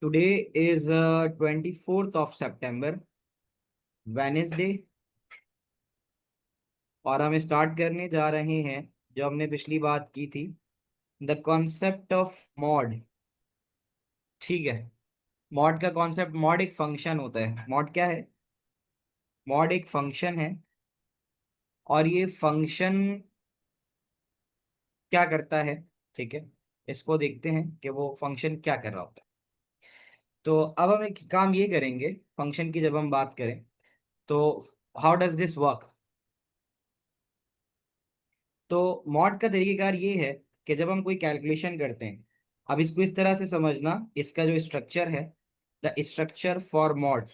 Today is 24th of September, Wednesday. और हम start करने जा रहे हैं जो हमने पिछली बात की थी, द कॉन्सेप्ट ऑफ मॉड। ठीक है। मॉड का कॉन्सेप्ट, मॉड एक फंक्शन होता है। मॉड क्या है? मॉड एक फंक्शन है। और ये फंक्शन क्या करता है? ठीक है, इसको देखते हैं कि वो फंक्शन क्या कर रहा होता है। तो अब हम एक काम ये करेंगे, फंक्शन की जब हम बात करें तो हाउ डज दिस वर्क। तो मॉड का तरीकेकार ये है कि जब हम कोई कैलकुलेशन करते हैं, अब इसको इस तरह से समझना, इसका जो स्ट्रक्चर है, the structure for mod,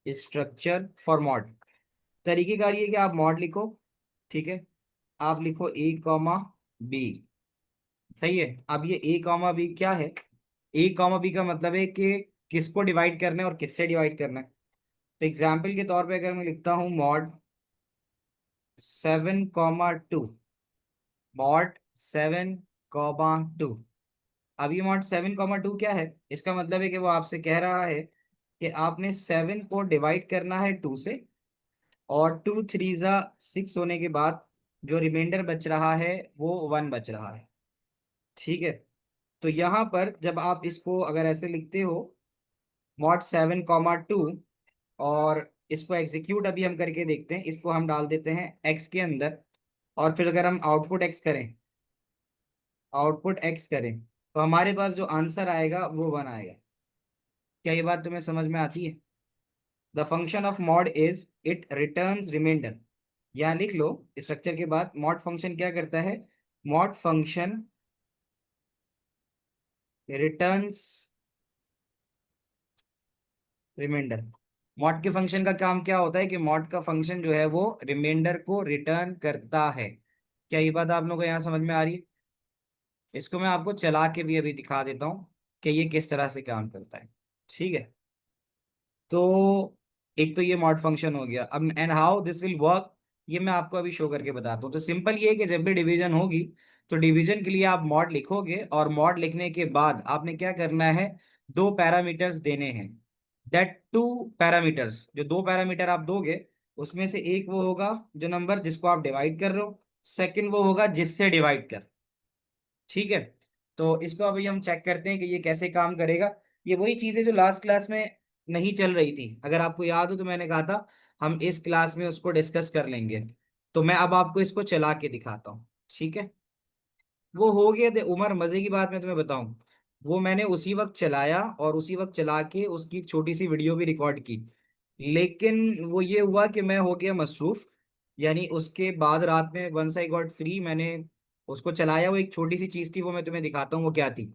structure for mod. तरीकेकार ये कि आप मॉड लिखो। ठीक है, आप लिखो ए कॉमा बी। सही है। अब ये ए कॉमा बी क्या है? ए कॉमा बी का मतलब है कि किसको डिवाइड करना है और किससे डिवाइड करना है। तो एग्जाम्पल के तौर पे अगर मैं लिखता हूँ मॉड 7,2, मॉड 7,2। अब ये मॉड 7,2 क्या है? इसका मतलब है कि वो आपसे कह रहा है कि आपने 7 को डिवाइड करना है 2 से, और 2 3 जा 6 होने के बाद जो रिमाइंडर बच रहा है वो 1 बच रहा है। ठीक है। तो यहाँ पर जब आप इसको अगर ऐसे लिखते हो, मॉड 7,2, और इसको एग्जीक्यूट अभी हम करके देखते हैं, इसको हम डाल देते हैं एक्स के अंदर, और फिर अगर हम आउटपुट एक्स करें तो हमारे पास जो आंसर आएगा वो 1 आएगा। क्या ये बात तुम्हें समझ में आती है? The function of mod is it returns remainder. यहाँ लिख लो स्ट्रक्चर के बाद, मॉड फंक्शन क्या करता है? Mod function returns remainder. Mod के फंक्शन का काम क्या होता है कि मॉड का फंक्शन जो है वो रिमाइंडर को रिटर्न करता है। क्या ये बात आप लोगों को यहाँ समझ में आ रही है? इसको मैं आपको चला के भी अभी दिखा देता हूँ कि ये किस तरह से काम करता है। ठीक है। तो एक तो ये मॉड फंक्शन हो गया। अब and how this will work, ये मैं आपको अभी शो करके बताता हूँ। तो सिंपल ये है कि जब भी डिवीजन होगी तो डिवीजन के लिए आप मॉड लिखोगे, और मॉड लिखने के बाद आपने क्या करना है, दो पैरामीटर्स देने हैं। दैट टू पैरामीटर्स, जो दो पैरामीटर आप दोगे उसमें से एक वो होगा जो नंबर जिसको आप डिवाइड कर रहे हो, सेकंड वो होगा जिससे डिवाइड कर। ठीक है। तो इसको अभी हम चेक करते हैं कि ये कैसे काम करेगा। ये वही चीज़ है जो लास्ट क्लास में नहीं चल रही थी। अगर आपको याद हो तो मैंने कहा था हम इस क्लास में उसको डिस्कस कर लेंगे। तो मैं अब आपको इसको चला के दिखाता हूँ। ठीक है। वो हो गया थे उमर, मजे की बात मैं तुम्हें बताऊं, वो मैंने उसी वक्त चलाया और उसी वक्त चला के उसकी एक छोटी सी वीडियो भी रिकॉर्ड की। लेकिन वो ये हुआ कि मैं हो गया मसरूफ। यानी उसके बाद रात में वंस आई गॉट फ्री, मैंने उसको चलाया। वो एक छोटी सी चीज थी, वो मैं तुम्हें दिखाता हूँ वो क्या थी।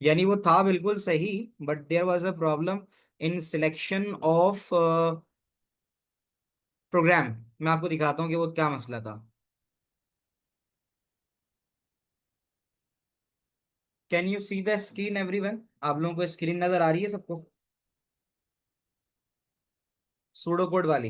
यानी वो था बिल्कुल सही, but there was a problem in selection of program. मैं आपको दिखाता हूँ कि वो क्या मसला था। Can you see the screen everyone? आप लोगों को स्क्रीन नजर आ रही है सबको? सूडो कोड वाली।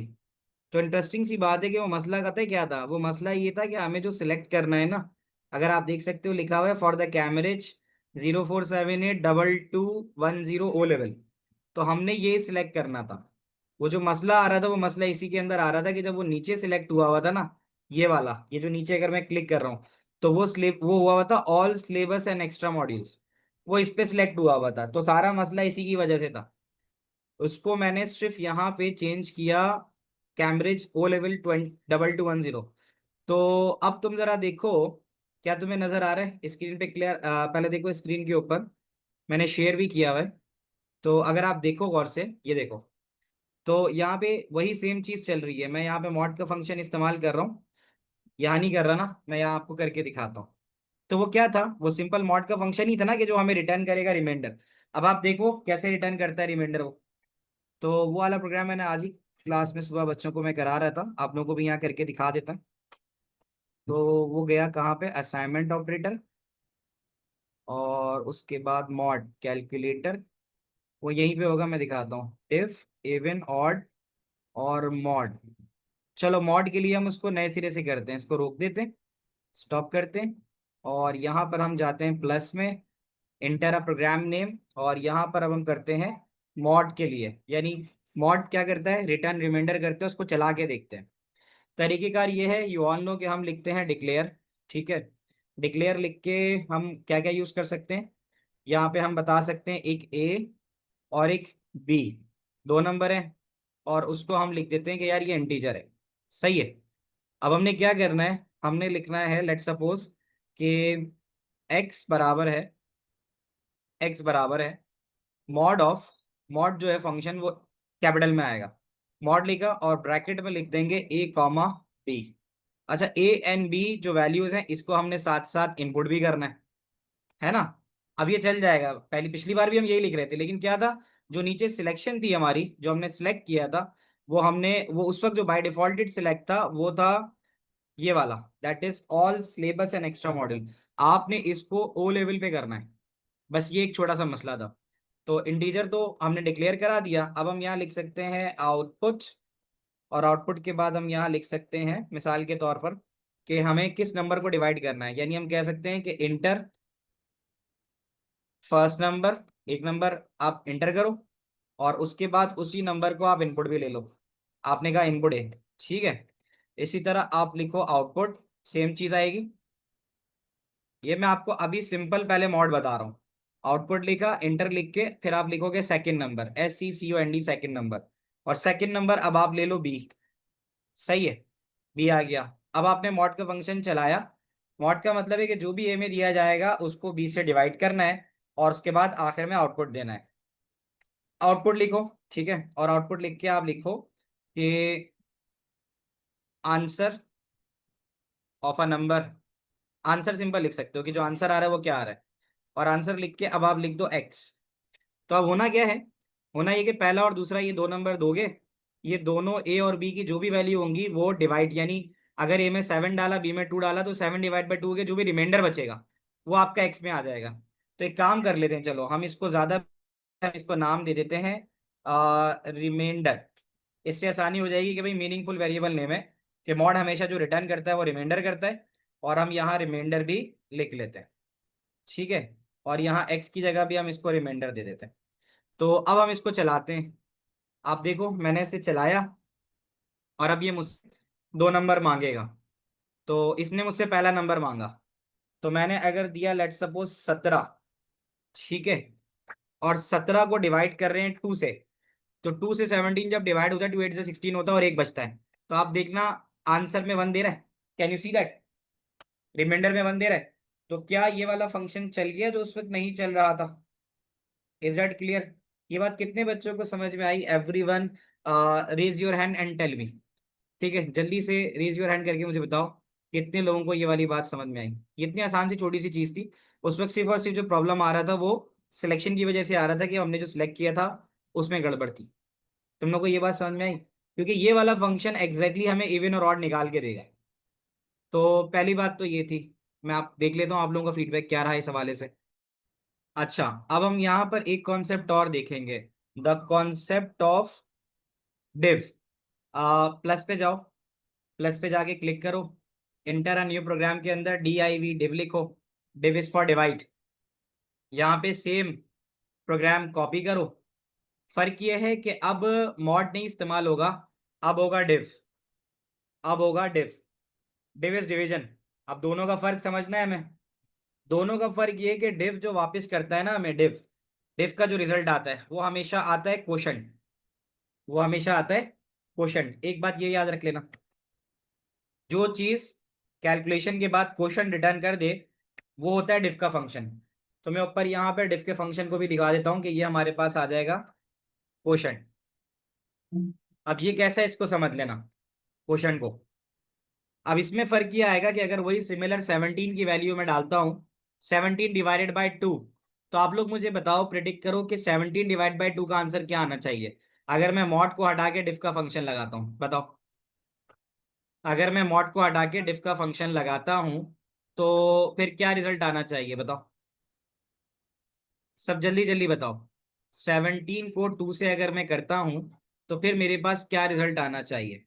तो इंटरेस्टिंग सी बात है कि वो मसला कहता है क्या था। वो मसला ये था कि हमें जो सिलेक्ट करना है ना, अगर आप देख सकते हो लिखा हुआ है फॉर द कैमरेज 04782210 O लेवल। तो हमने ये सिलेक्ट करना था। वो जो मसला आ रहा था वो मसला इसी के अंदर आ रहा था कि जब वो नीचे सिलेक्ट हुआ था ना, ये वाला, ये जो नीचे अगर मैं क्लिक कर रहा हूँ तो वो हुआ हुआ था all syllabus and extra modules. वो इस पे सिलेक्ट हुआ था, तो सारा मसला इसी की वजह से था। उसको मैंने सिर्फ यहाँ पे चेंज किया, कैम्ब्रिज O लेवल 2210। तो अब तुम जरा देखो, क्या तुम्हें नजर आ रहा है स्क्रीन पे क्लियर? पहले देखो स्क्रीन के ऊपर, मैंने शेयर भी किया हुआ है। तो अगर आप देखो गौर से, ये देखो। तो यहाँ पे वही सेम चीज चल रही है। मैं यहाँ पे मॉड का फंक्शन इस्तेमाल कर रहा हूँ, यहाँ नहीं कर रहा ना, मैं यहाँ आपको करके दिखाता हूँ। तो वो क्या था, वो सिंपल मॉड का फंक्शन ही था ना कि जो हमें रिटर्न करेगा रिमाइंडर। अब आप देखो कैसे रिटर्न करता है रिमाइंडर वो। तो वो वाला प्रोग्राम मैंने आज ही क्लास में सुबह बच्चों को मैं करा रहा था, आप लोगों को भी यहाँ करके दिखा देता। तो वो गया कहाँ पे, असाइनमेंट ऑपरेटर, और उसके बाद मॉड कैलकुलेटर। वो यहीं पे होगा, मैं दिखाता हूँ, इफ इवन ऑड और मॉड। चलो मॉड के लिए हम उसको नए सिरे से करते हैं, इसको रोक देते हैं, स्टॉप करते हैं, और यहाँ पर हम जाते हैं प्लस में, इंटर अ प्रोग्राम नेम, और यहाँ पर अब हम करते हैं मॉड के लिए, यानी मॉड क्या करता है, रिटर्न रिमाइंडर करते हैं, उसको चला के देखते हैं। तरीकेकार ये है, यू ऑल नो कि हम लिखते हैं डिक्लेयर। ठीक है, डिक्लेयर लिख के हम क्या क्या यूज कर सकते हैं, यहाँ पे हम बता सकते हैं एक ए और एक बी, दो नंबर है, और उसको हम लिख देते हैं कि यार ये इंटीजर है। सही है। अब हमने क्या करना है, हमने लिखना है लेट सपोज कि एक्स बराबर है, एक्स बराबर है मॉड ऑफ, मॉड जो है फंक्शन वो कैपिटल में आएगा, मॉड लिखा और ब्रैकेट में लिख देंगे ए कॉमा बी। अच्छा, ए एंड बी जो वैल्यूज हैं इसको हमने साथ साथ इनपुट भी करना है ना। अब ये चल जाएगा, पहली पिछली बार भी हम यही लिख रहे थे, लेकिन क्या था, जो नीचे सिलेक्शन थी हमारी, जो हमने सिलेक्ट किया था, वो उस वक्त जो बाय डिफॉल्टेड सिलेक्ट था वो था ये वाला, that is all syllabus and extra module. आपने इसको ओ लेवल पे करना है, बस ये एक छोटा सा मसला था। तो इंटीजर तो हमने डिक्लेयर करा दिया, अब हम यहाँ लिख सकते हैं आउटपुट, और आउटपुट के बाद हम यहाँ लिख सकते हैं मिसाल के तौर पर कि हमें किस नंबर को डिवाइड करना है, यानी हम कह सकते हैं कि इंटर फर्स्ट नंबर, एक नंबर आप इंटर करो, और उसके बाद उसी नंबर को आप इनपुट भी ले लो। आपने कहा इनपुट है, ठीक है। इसी तरह आप लिखो आउटपुट, सेम चीज आएगी। ये मैं आपको अभी सिंपल पहले मॉड बता रहा हूँ। आउटपुट लिखा, इंटर लिख के फिर आप लिखोगे second number, SECOND second number, और सेकंड नंबर अब आप ले लो बी। सही है, बी आ गया। अब आपने मॉड का फंक्शन चलाया, मॉड का मतलब है कि जो भी ए में दिया जाएगा उसको बी से डिवाइड करना है, और उसके बाद आखिर में आउटपुट देना है। आउटपुट लिखो, ठीक है, और आउटपुट लिख के आप लिखो कि answer of a number, answer simple लिख सकते हो कि जो आंसर आ रहा है वो क्या आ रहा है, और आंसर लिख के अब आप लिख दो एक्स। तो अब होना क्या है, होना ये कि पहला और दूसरा ये दो नंबर दोगे, ये दोनों ए और बी की जो भी वैल्यू होंगी वो डिवाइड, यानी अगर ए में 7 डाला बी में 2 डाला तो 7/2 के जो भी रिमाइंडर बचेगा वो आपका एक्स में आ जाएगा। तो एक काम कर लेते हैं, चलो हम इसको ज्यादा, हम इसको नाम दे देते हैं रिमाइंडर। इससे आसानी हो जाएगी कि भाई मीनिंगफुल वेरिएबल नेम है, कि मॉड हमेशा जो रिटर्न करता है वो रिमाइंडर करता है, और हम यहाँ रिमाइंडर भी लिख लेते हैं। ठीक है, और यहाँ एक्स की जगह भी हम इसको रिमाइंडर दे देते हैं। तो अब हम इसको चलाते हैं, आप देखो मैंने इसे चलाया, और अब ये मुझसे दो नंबर मांगेगा। तो इसने मुझसे पहला नंबर मांगा, तो मैंने अगर दिया लेट सपोज 17, ठीक है, और 17 को डिवाइड कर रहे हैं 2 से, तो 2 से 17 जब डिवाइड होता है 2 8 से 16 होता है और एक बचता है, तो आप देखना आंसर में 1 दे रहा है, can you see that, remainder में 1 दे रहा है। तो क्या ये वाला फंक्शन चल गया जो उस वक्त नहीं चल रहा था। इज दैट क्लियर, ये बात कितने बच्चों को समझ में आई, everyone raise your hand and tell me. ठीक है, जल्दी से रेज योर हैंड करके मुझे बताओ कितने लोगों को ये वाली बात समझ में आई। ये इतनी आसान सी छोटी सी चीज थी, उस वक्त सिर्फ और सिर्फ जो प्रॉब्लम आ रहा था वो सिलेक्शन की वजह से आ रहा था कि हमने जो सिलेक्ट किया था उसमें गड़बड़ थी। तुम लोग को ये बात समझ में आई, क्योंकि ये वाला फंक्शन एग्जैक्टली हमें इवन और ऑड निकाल के देगा। तो पहली बात तो ये थी, मैं आप देख लेता हूँ आप लोगों का फीडबैक क्या रहा है इस हवाले से। अच्छा, अब हम यहाँ पर एक कॉन्सेप्ट और देखेंगे, the concept of div. Plus पे जाओ, प्लस पे जाके क्लिक करो, इंटर अ न्यू प्रोग्राम के अंदर DIV डिव लिखो, डिव इज फॉर डिवाइड। यहाँ पे सेम प्रोग्राम कॉपी करो, फर्क ये है कि अब मॉड नहीं इस्तेमाल होगा, अब होगा डिव, अब होगा डिव, डिव इज डिवीजन। अब दोनों का फर्क समझना है हमें, दोनों का फर्क ये है कि डिव जो वापस करता है ना हमें, डिव डिव का जो रिजल्ट आता है वो हमेशा आता है क्वोशंट, वो हमेशा आता है क्वोशंट। एक बात ये याद रख लेना, जो चीज कैलकुलेशन के बाद क्वोशंट रिटर्न कर दे वो होता है डिफ का फंक्शन। तो मैं ऊपर यहाँ पे डिफ के फंक्शन को भी दिखा देता हूँ कि ये हमारे पास आ जाएगा क्वोशंट। अब ये कैसा है इसको समझ लेना, क्वोशंट को। अब इसमें फर्क ये आएगा कि अगर वही सिमिलर 17 की वैल्यू में डालता हूँ, 17/2, तो आप लोग मुझे बताओ, प्रिडिक्ट करो कि 17/2 का आंसर क्या आना चाहिए। अगर मैं मॉड को हटा के डिफ का फंक्शन लगाता हूँ, बताओ, अगर मैं मॉड को हटा के डिफ का फंक्शन लगाता हूँ तो फिर क्या रिजल्ट आना चाहिए बताओ, सब जल्दी जल्दी बताओ। 17 को 2 से अगर मैं करता हूँ तो फिर मेरे पास क्या रिजल्ट आना चाहिए।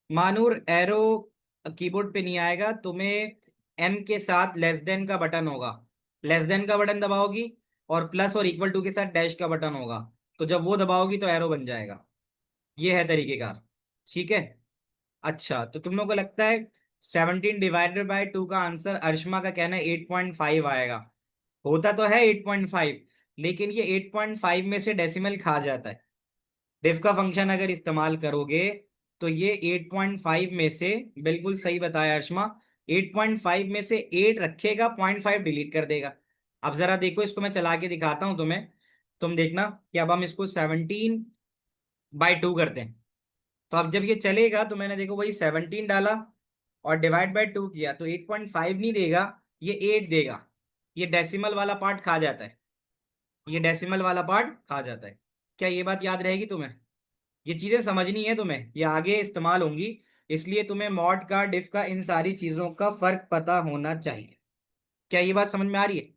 मानूर एरो कीबोर्ड पे नहीं आएगा, तुम्हें एम के साथ लेस देन का बटन होगा, लेस देन का बटन दबाओगी और प्लस और इक्वल टू के साथ डैश का बटन होगा, तो जब वो दबाओगी तो एरो बन जाएगा। ये है तरीकेकार। ठीक है। अच्छा, तो तुम लोग को लगता है 17 डिवाइडेड बाई 2 का आंसर, अर्शमा का कहना है 8.5 आएगा। होता तो है 8.5, लेकिन ये 8.5 में से डेसिमल खा जाता है। डिफ का फंक्शन अगर इस्तेमाल करोगे तो ये 8.5 में से, बिल्कुल सही बताया अर्शमा, 8.5 में से 8 रखेगा, 0.5 डिलीट कर देगा। अब जरा देखो, इसको मैं चला के दिखाता हूं तुम्हें। तुम देखना कि अब हम इसको 17/2 करते हैं। तो अब जब ये चलेगा तो मैंने देखो वही 17 डाला और डिवाइड बाय 2 किया, तो 8.5 नहीं देगा, ये 8 देगा। ये डेसिमल वाला पार्ट खा जाता है, ये डेसिमल वाला पार्ट खा जाता है। क्या ये बात याद रहेगी तुम्हें? ये चीजें समझनी है तुम्हें, ये आगे इस्तेमाल होंगी, इसलिए तुम्हें मॉड का, डिफ का, इन सारी चीजों का फर्क पता होना चाहिए। क्या ये बात समझ में आ रही है?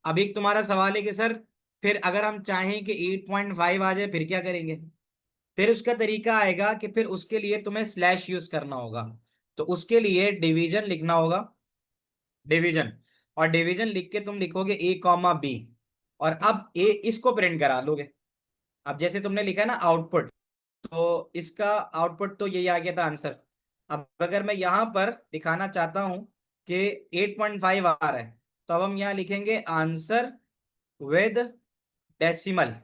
अब एक तुम्हारा सवाल है कि सर, फिर अगर हम चाहें कि 8.5 आ जाए फिर क्या करेंगे? फिर उसका तरीका आएगा कि फिर उसके लिए तुम्हें स्लैश यूज करना होगा। तो उसके लिए डिवीजन लिखना होगा, डिवीजन। और डिवीजन लिख के तुम लिखोगे A, B, और अब ए इसको प्रिंट करा लोगे। अब जैसे तुमने लिखा है ना आउटपुट, तो इसका आउटपुट तो यही आ गया था आंसर। अब अगर मैं यहां पर दिखाना चाहता हूं कि 8.5 आ रहा है, तो अब हम यहां लिखेंगे answer with decimal,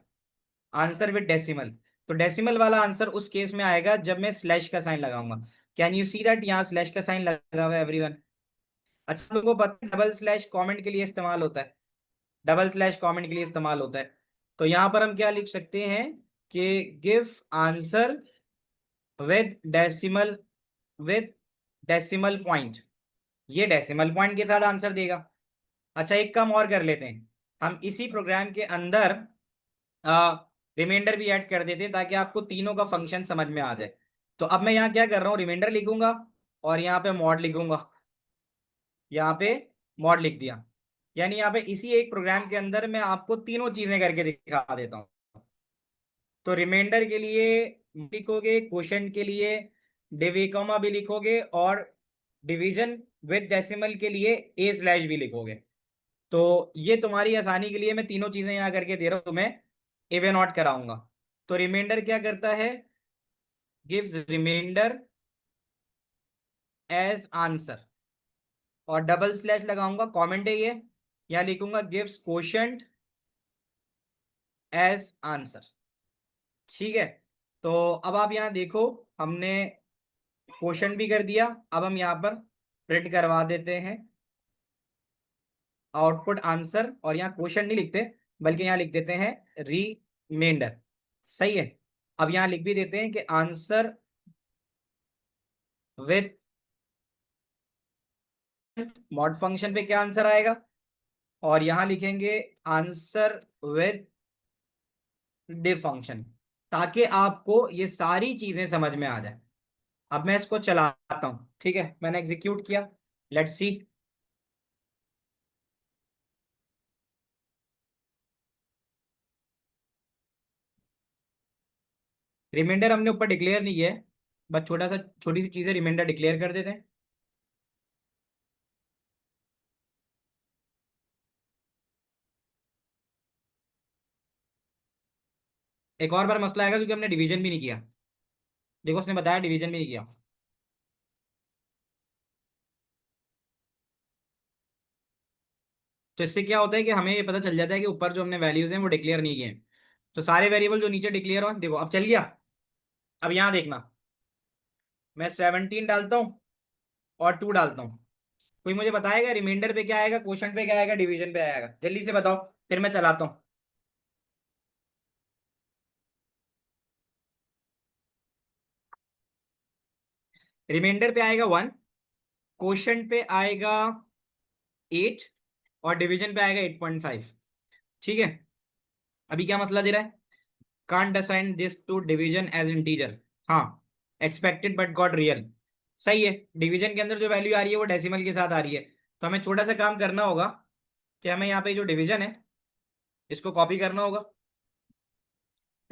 answer with decimal. तो डेसिमल वाला आंसर उस केस में आएगा जब मैं स्लैश का साइन लगाऊंगा। कैन यू सी दैट, यहाँ स्लैश का साइन लगा हुआ है एवरीवन? अच्छा, लोगों को पता है डबल स्लैश कमेंट के लिए इस्तेमाल होता है, डबल स्लैश कमेंट के लिए इस्तेमाल होता है। तो यहां पर हम क्या लिख सकते हैं कि give answer with decimal, with decimal point. ये डेसिमल पॉइंट के साथ आंसर देगा। अच्छा, एक काम और कर लेते हैं, हम इसी प्रोग्राम के अंदर रिमाइंडर भी ऐड कर देते हैं ताकि आपको तीनों का फंक्शन समझ में आ जाए। तो अब मैं यहाँ क्या कर रहा हूँ, रिमाइंडर लिखूंगा और यहाँ पे मॉड लिखूंगा, यहाँ पे मॉड लिख दिया। यानी यहाँ पे इसी एक प्रोग्राम के अंदर मैं आपको तीनों चीजें करके दिखा देता हूँ। तो रिमाइंडर के लिए लिखोगे, क्वोशंट के लिए डिवी कॉमा भी लिखोगे, और डिवीजन विद डेसिमल के लिए ए स्लैश भी लिखोगे। तो ये तुम्हारी आसानी के लिए मैं तीनों चीजें यहाँ करके दे रहा हूँ, तुम्हें इवन आउट कराऊंगा। तो रिमाइंडर क्या करता है, गिव्स रिमाइंडर एज आंसर, और डबल स्लैश लगाऊंगा, कमेंट है ये, यहाँ लिखूंगा गिव्स क्वोशंट एज आंसर। ठीक है। तो अब आप यहाँ देखो, हमने क्वोशंट भी कर दिया। अब हम यहाँ पर प्रिंट करवा देते हैं आउटपुट आंसर, और यहाँ क्वोशंट नहीं लिखते बल्कि यहाँ लिख देते हैं रिमाइंडर। सही है। अब यहाँ लिख भी देते हैं कि आंसर विद मॉड फंक्शन पे क्या आंसर आएगा, और यहाँ लिखेंगे आंसर विद डिफ फंक्शन, ताकि आपको ये सारी चीजें समझ में आ जाए। अब मैं इसको चलाता हूं, ठीक है, मैंने एग्जीक्यूट किया, लेट्स सी। रिमाइंडर हमने ऊपर डिक्लेयर नहीं किया है, बस छोटा सा, छोटी सी चीजें रिमाइंडर डिक्लेयर कर देते हैं। एक और बार मसला आएगा क्योंकि हमने डिवीजन भी नहीं किया। देखो उसने बताया डिवीजन भी नहीं किया। तो इससे क्या होता है कि हमें ये पता चल जाता है कि ऊपर जो हमने वैल्यूज हैं वो डिक्लेयर नहीं किए हैं। तो सारे वेरिएबल जो नीचे डिक्लेयर हो, देखो अब चल गया। अब यहाँ देखना, मैं 17 डालता हूँ और 2 डालता हूँ। कोई मुझे बताएगा रिमाइंडर पे क्या आएगा, क्वोशंट पे क्या आएगा, डिवीजन पे आएगा? जल्दी से बताओ, फिर मैं चलाता हूँ। रिमाइंडर पे आएगा 1, क्वोशंट पे आएगा 8, और डिवीजन पे आएगा 8.5। ठीक है। अभी क्या मसला दे रहा है, can't assign this to division as integer. हाँ, एक्सपेक्टेड बट गॉट रियल। सही है। डिवीजन के अंदर जो वैल्यू आ रही है वो डेसिमल के साथ आ रही है, तो हमें छोटा सा काम करना होगा कि हमें यहाँ पे जो डिवीजन है इसको कॉपी करना होगा,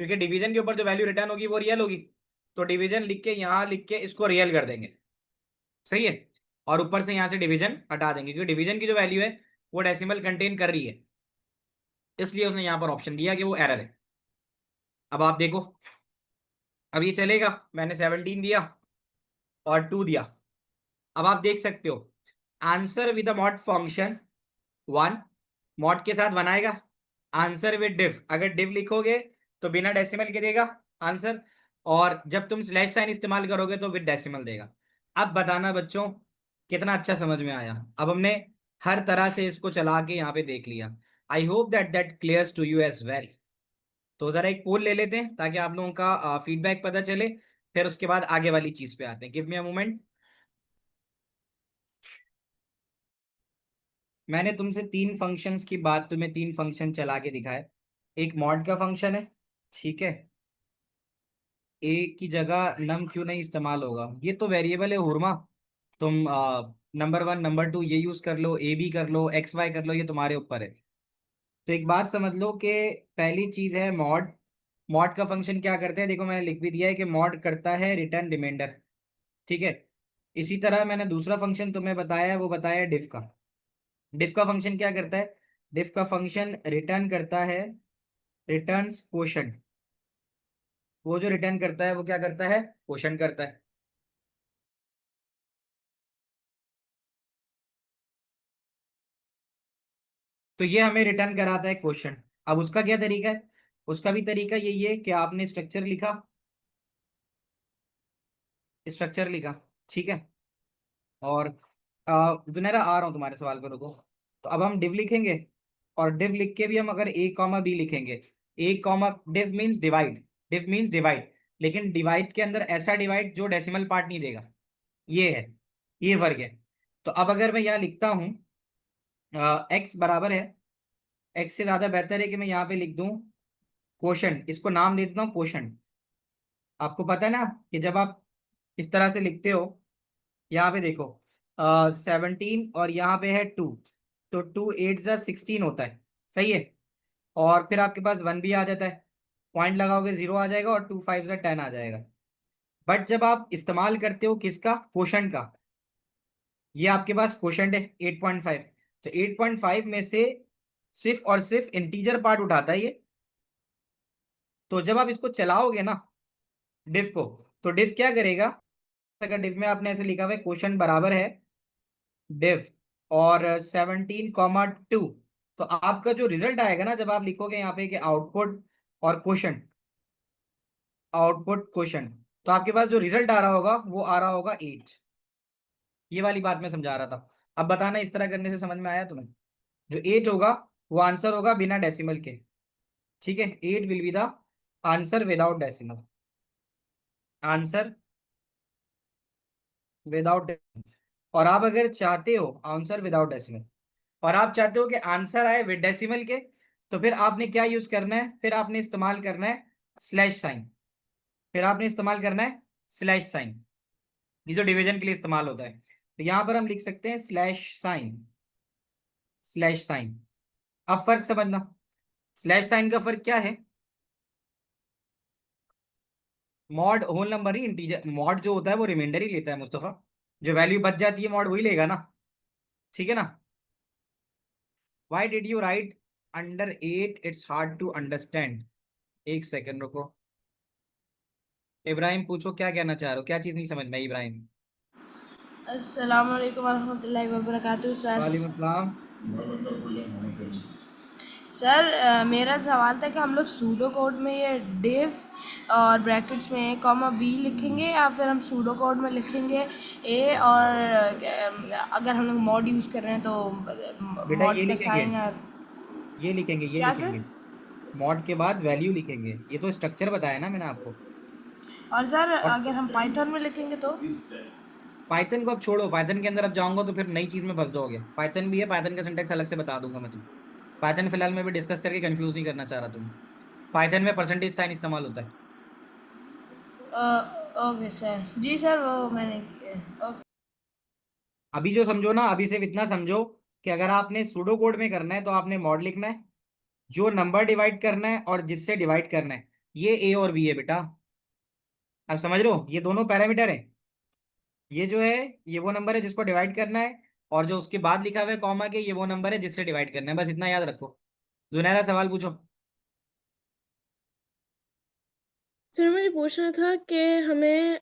क्योंकि डिवीजन के ऊपर जो वैल्यू रिटर्न होगी वो रियल होगी। तो डिवीजन लिख के यहाँ लिख के इसको रियल कर देंगे। सही है। और ऊपर से यहाँ से डिवीजन हटा देंगे, क्योंकि डिवीजन की जो वैल्यू है वो डेसिमल कंटेन कर रही है, इसलिए उसने यहाँ पर ऑप्शन दिया कि वो एरर है। अब आप देखो, अब ये चलेगा, मैंने 17 दिया और 2 दिया। अब आप देख सकते हो answer with the mod function 1, mod के साथ बनाएगा। आंसर विद डिव, अगर डिव लिखोगे तो बिना डेसिमल के देगा आंसर, और जब तुम स्लैश साइन इस्तेमाल करोगे तो विद डेसिमल देगा। अब बताना बच्चों कितना अच्छा समझ में आया। अब हमने हर तरह से इसको चला के यहाँ पे देख लिया। I hope that that clears to you as well. तो जरा एक पोल ले लेते हैं ताकि आप लोगों का फीडबैक पता चले, फिर उसके बाद आगे वाली चीज पे आते हैं। Give me a moment. मैंने तुमसे 3 फंक्शंस की बात, तुम्हें 3 फंक्शन चला के दिखाए। एक मॉड का फंक्शन है, ठीक है। ए की जगह नम क्यों नहीं इस्तेमाल होगा, ये तो वेरिएबल है हुरमा। तुम नंबर 1 नंबर 2 ये यूज कर लो, ए बी कर लो, एक्स वाई कर लो, ये तुम्हारे ऊपर है। तो एक बात समझ लो कि पहली चीज है मॉड। मॉड का फंक्शन क्या करते हैं, देखो मैंने लिख भी दिया है कि मॉड करता है रिटर्न रिमाइंडर, ठीक है। इसी तरह मैंने दूसरा फंक्शन तुम्हें बताया है, वो बताया है डिफ का। डिफ का फंक्शन क्या करता है, डिफ का फंक्शन रिटर्न करता है, रिटर्न्स क्वोशंट। वो जो रिटर्न करता है वो क्या करता है, क्वोशंट करता है। तो ये हमें रिटर्न कराता है क्वोशंट। अब उसका क्या तरीका है, उसका भी तरीका यही है कि आपने स्ट्रक्चर लिखा, स्ट्रक्चर लिखा, ठीक है। और जुनैरा आ रहा हूँ तुम्हारे सवाल पर, रुको। तो अब हम डिव लिखेंगे, और डिव लिख के भी हम अगर ए कॉमा बी लिखेंगे, A comma div means divide, div means divide, लेकिन डिवाइड के अंदर ऐसा डिवाइड जो डेसिमल पार्ट नहीं देगा, ये है, ये वर्ग है। तो अब अगर मैं यहाँ लिखता हूँ एक्स बराबर है, एक्स से ज्यादा बेहतर है कि मैं यहाँ पे लिख दूं क्वोशंट, इसको नाम दे देता हूँ क्वोशंट। आपको पता है ना कि जब आप इस तरह से लिखते हो, यहाँ पे देखो 17 और यहाँ पे है 2, तो 2 8 जा 16 होता है, सही है। और फिर आपके पास 1 भी आ जाता है, पॉइंट लगाओगे 0 आ जाएगा, और 2 5 जा 10 आ जाएगा। बट जब आप इस्तेमाल करते हो किसका, क्वोशंट का, ये आपके पास क्वोशंट है 8.5, तो 8.5 में से सिर्फ और सिर्फ इंटीजर पार्ट उठाता है ये। तो जब आप इसको चलाओगे ना डिफ को, तो डिफ क्या करेगा, अगर डिफ में आपने ऐसे लिखा हुआ है क्वोशंट बराबर है डिफ और 17 कॉमा 2, तो आपका जो रिजल्ट आएगा ना, जब आप लिखोगे यहाँ पे कि आउटपुट और क्वोशंट, आउटपुट क्वोशंट, तो आपके पास जो रिजल्ट आ रहा होगा वो आ रहा होगा 8। ये वाली बात मैं समझा रहा था। अब बताना इस तरह करने से समझ में आया तुम्हें। जो 8 होगा वो आंसर होगा बिना डेसिमल के, ठीक है। 8 will be the answer without decimal, answer without. और आप अगर चाहते हो आंसर विदाउट डेसिमल, और आप चाहते हो कि आंसर आए विद डेसिमल के, तो फिर आपने क्या यूज करना है, फिर आपने इस्तेमाल करना है स्लैश साइन, फिर आपने इस्तेमाल करना है स्लैश साइन, ये जो डिवीजन के लिए इस्तेमाल होता है। तो यहां पर हम लिख सकते हैं स्लैश साइन, स्लैश साइन। अब फर्क समझना, स्लैश साइन का फर्क क्या है, मॉड होल नंबर ही इंटीजर, मॉड जो होता है वो रिमाइंडर ही लेता है मुस्तफा, जो वैल्यू बच जाती है मॉड वही लेगा ना, ठीक है ना। Why did you write under 8, it's hard to understand. एक सेकंड रुको, इब्राहिम पूछो क्या कहना चाह रहे हो, क्या चीज नहीं समझ में आई इब्राहिम। अस्सलाम वालेकुम वरहमतुल्लाहि वबरकातुहू सर। वालेकुम अस्सलाम। सर मेरा सवाल था कि हम लोग सूडो कोड में ये डिव और ब्रैकेट्स में ए कॉमा बी लिखेंगे, या फिर हम सूडो कोड में लिखेंगे ए, और अगर हम लोग मॉड यूज़ कर रहे हैं तो बेटा ये मॉड का लिखेंगे, साइन। और ये लिखेंगे, ये क्या सर? लिखेंगे, मॉड के बाद वैल्यू लिखेंगे, ये तो स्ट्रक्चर बताया ना मैंने आपको। और सर और अगर हम पाइथन में लिखेंगे तो? पाइथन को अब छोड़ो, पाइथन के अंदर अब जाऊंगा तो फिर नई चीज में फंस जाओगे। पाइथन भी है, पाइथन का सिंटेक्स अलग से बता दूंगा मैं तुम्हें। पाइथन फिलहाल मैं भी डिस्कस करके कंफ्यूज नहीं करना चाह रहा तुम्हें। पाइथन में परसेंटेज साइन इस्तेमाल होता है। ओके सर, जी सर, वो मैंने ओके। अभी जो समझो ना, अभी सिर्फ इतना समझो कि अगर आपने सूडो कोड में करना है तो आपने मॉड लिखना है, जो नंबर डिवाइड करना है और जिससे डिवाइड करना है, ये ए और बी है बेटा। अब समझ लो ये दोनों पैरामीटर है, ये जो है ये वो नंबर है जिसको डिवाइड करना है, और जो उसके बाद लिखा हुआ है कॉमा के, ये वो नंबर है जिससे डिवाइड करना है, बस इतना याद रखो। जुनैरा सवाल पूछो। सर मुझे पूछना था कि हमें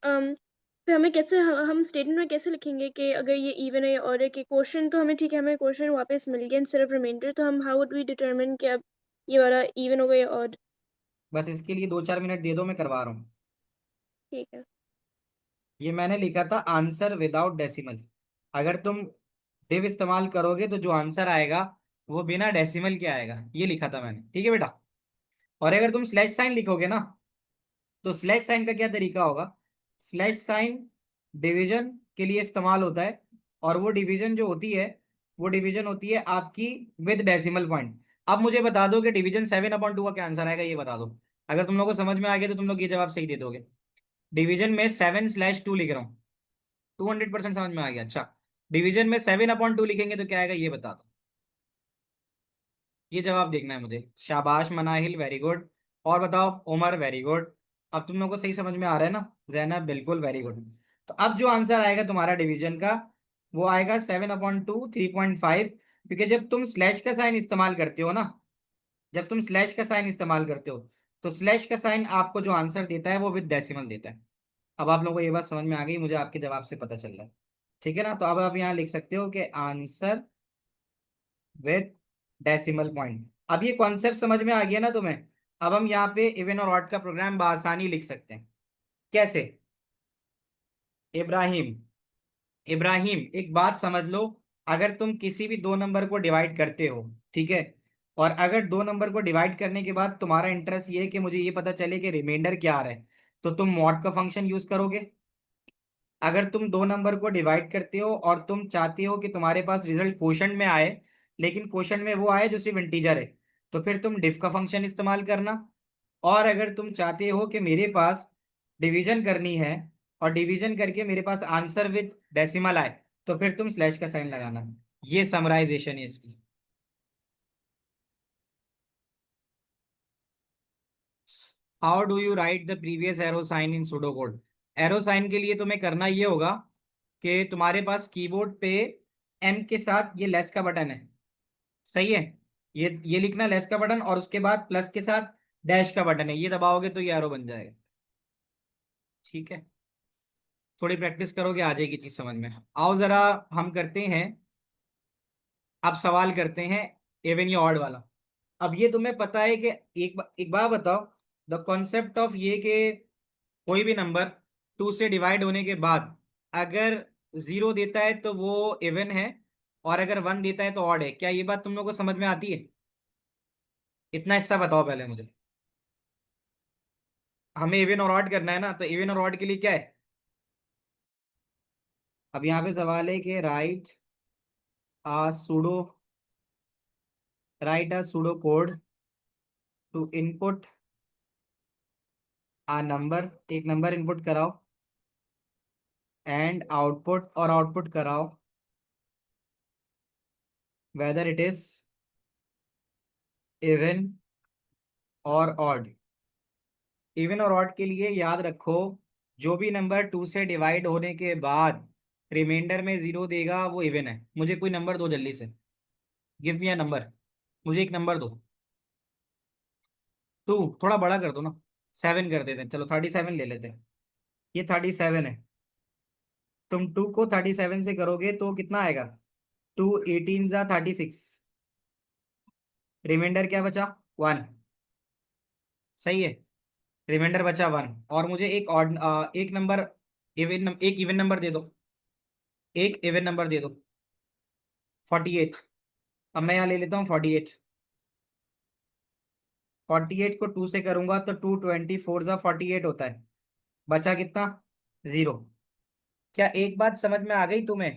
फिर हमें कैसे हम स्टेटमेंट में कैसे लिखेंगे कि अगर ये इवन है या ऑड है, कि क्वेश्चन तो हमें ठीक है, हमें क्वेश्चन वापस मिल गया सिर्फ रिमाइंडर, तो हम हाउ वुड वी डिटरमिन कि अब ये वाला इवन होगा या ऑड? बस इसके लिए 2-4 मिनट दे दो, मैं करवा रहा हूँ। ठीक है। ये मैंने लिखा था आंसर विदाउट डेसिमल। अगर तुम डिव इस्तेमाल करोगे तो जो आंसर आएगा वो बिना डेसिमल के आएगा, ये लिखा था मैंने, ठीक है बेटा। और अगर तुम स्लैश साइन लिखोगे ना, तो स्लैश साइन का क्या तरीका होगा? स्लैश साइन डिवीजन के लिए इस्तेमाल होता है, और वो डिवीजन जो होती है, वो डिवीजन होती है आपकी विद डेसिमल पॉइंट। अब मुझे बता दो कि डिवीजन 7/2 का क्या आंसर आएगा, ये बता दो। अगर तुम लोगों को समझ में आ गया तो तुम लोग ये जवाब सही दे दोगे। डिवीजन में 7/2 लिख रहा हूँ, 200% समझ में आ गया। अच्छा, डिवीजन में 7/2 लिखेंगे तो क्या आएगा, ये बता दो। ये जवाब देखना है मुझे। शाबाश मनाहिल, वेरी गुड। और बताओ उमर, वेरी गुड। अब तुम लोगों को सही समझ में आ रहा है ना? जैनब, बिल्कुल, वेरी गुड। तो अब जो आंसर आएगा तुम्हारा डिवीजन का, वो आएगा 7/2, 3.5। क्योंकि जब तुम स्लैश का साइन इस्तेमाल करते हो ना, जब तुम स्लैश का साइन इस्तेमाल करते हो, तो स्लैश का साइन आपको जो आंसर देता है वो विद डेसिमल देता है। अब आप लोगों को ये बात समझ में आ गई, मुझे आपके जवाब से पता चल रहा है। ठीक है ना? तो अब आप यहाँ लिख सकते हो कि आंसर विद डेसिमल पॉइंट। अब ये कॉन्सेप्ट समझ में आ गया ना तुम्हें? अब हम यहाँ पे इवन और ऑड का प्रोग्राम बआसानी लिख सकते हैं। कैसे? इब्राहिम, इब्राहिम एक बात समझ लो। अगर तुम किसी भी दो नंबर को डिवाइड करते हो, ठीक है, और अगर दो नंबर को डिवाइड करने के बाद तुम्हारा इंटरेस्ट ये है कि मुझे ये पता चले कि रिमाइंडर क्या आ रहा है, तो तुम मॉड का फंक्शन यूज करोगे। अगर तुम दो नंबर को डिवाइड करते हो और तुम चाहते हो कि तुम्हारे पास रिजल्ट क्वोशंट में आए, लेकिन क्वोशंट में वो आए जो सिर्फ इंटीजर है, तो फिर तुम डिफ का फंक्शन इस्तेमाल करना। और अगर तुम चाहते हो कि मेरे पास डिवीजन करनी है, और डिवीजन करके मेरे पास आंसर विद डेसिमल आए, तो फिर तुम स्लैश का साइन लगाना। ये समराइजेशन है इसकी। How do you write the previous arrow sign in pseudo code? Arrow sign के लिए तुम्हें करना ये होगा कि तुम्हारे पास कीबोर्ड पे एम के साथ ये लेस का बटन है, सही है? ये लिखना लेस का बटन, और उसके बाद प्लस के साथ डैश का बटन है, ये दबाओगे तो ये एरो बन जाएगा। ठीक है, थोड़ी प्रैक्टिस करोगे आ जाएगी चीज समझ में। आओ जरा हम करते हैं, अब सवाल करते हैं इवन या ऑड वाला। अब ये तुम्हें पता है कि एक बार बताओ, द कॉन्सेप्ट ऑफ ये कि कोई भी नंबर टू से डिवाइड होने के बाद अगर जीरो देता है तो वो इवन है, और अगर वन देता है तो ऑड है। क्या ये बात तुम लोग को समझ में आती है? इतना हिस्सा बताओ पहले मुझे। हमें इवन और ऑड करना है ना, तो इवन और ऑड के लिए क्या है? अब यहाँ पे सवाल है कि uh pseudo write a pseudo code to input a number, एक नंबर इनपुट कराओ, एंड आउटपुट, और आउटपुट कराओ वेदर इट इज इवन और ऑड। इवन और ऑड के लिए याद रखो, जो भी नंबर टू से डिवाइड होने के बाद रिमाइंडर में जीरो देगा वो इवन है। मुझे कोई नंबर दो जल्दी से, गिव मी अ नंबर। मुझे एक नंबर दो। टू, थोड़ा बड़ा कर दो ना, 7 कर देते हैं, चलो 37 ले लेते हैं। ये 37 है। तुम टू को 37 से करोगे तो कितना आएगा? 2 18 × 36। रिमाइंडर क्या बचा? 1। सही है, रिमाइंडर बचा 1। और मुझे एक नंबर, एक इवन नंबर दे दो, एक इवन नंबर दे दो। 48। अब मैं यहाँ ले लेता हूँ 48। 48 को 2 से करूंगा तो 2 24 × 48 होता है। बचा कितना? 0। क्या एक बात समझ में आ गई तुम्हें